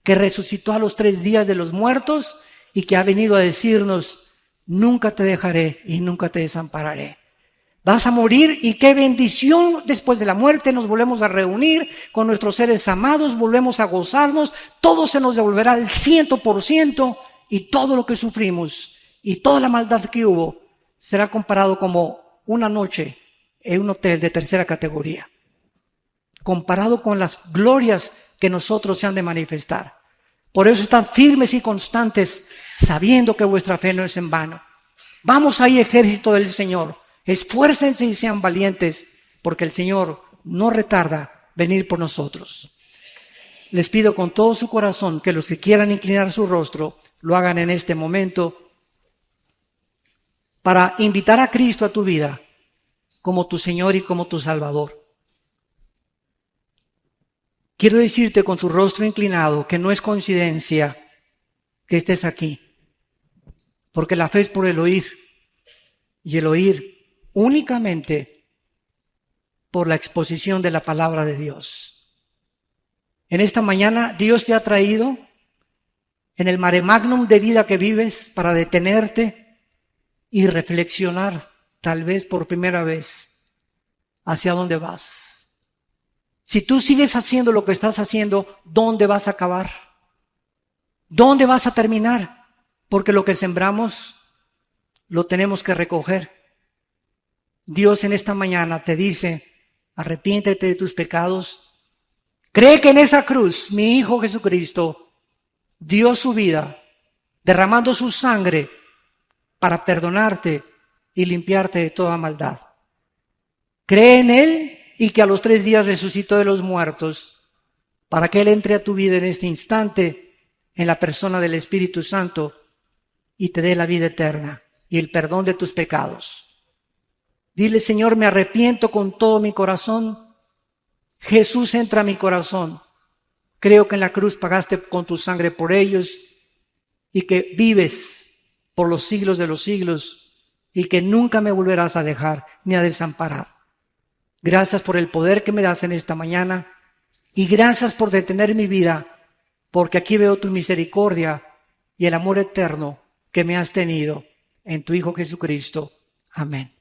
que resucitó a los 3 días de los muertos y que ha venido a decirnos, nunca te dejaré y nunca te desampararé. Vas a morir y qué bendición, después de la muerte nos volvemos a reunir con nuestros seres amados, volvemos a gozarnos, todo se nos devolverá al 100% y todo lo que sufrimos y toda la maldad que hubo será comparado como una noche en un hotel de 3ª categoría, comparado con las glorias que nosotros se han de manifestar. Por eso estad firmes y constantes, sabiendo que vuestra fe no es en vano. Vamos ahí, ejército del Señor. Esfuércense y sean valientes, porque el Señor no retarda venir por nosotros. Les pido con todo su corazón que los que quieran inclinar su rostro lo hagan en este momento para invitar a Cristo a tu vida como tu Señor y como tu Salvador. Quiero decirte con tu rostro inclinado que no es coincidencia que estés aquí, porque la fe es por el oír y el oír únicamente por la exposición de la palabra de Dios. En esta mañana Dios te ha traído en el mare magnum de vida que vives para detenerte y reflexionar, tal vez por primera vez, hacia dónde vas. Si tú sigues haciendo lo que estás haciendo, ¿dónde vas a acabar? ¿Dónde vas a terminar? Porque lo que sembramos lo tenemos que recoger. Dios en esta mañana te dice, arrepiéntete de tus pecados. Cree que en esa cruz mi Hijo Jesucristo dio su vida, derramando su sangre para perdonarte y limpiarte de toda maldad. Cree en Él y que a los 3 días resucitó de los muertos para que Él entre a tu vida en este instante en la persona del Espíritu Santo y te dé la vida eterna y el perdón de tus pecados. Dile, Señor, me arrepiento con todo mi corazón. Jesús, entra a mi corazón. Creo que en la cruz pagaste con tu sangre por ellos y que vives por los siglos de los siglos y que nunca me volverás a dejar ni a desamparar. Gracias por el poder que me das en esta mañana y gracias por detener mi vida, porque aquí veo tu misericordia y el amor eterno que me has tenido en tu Hijo Jesucristo. Amén.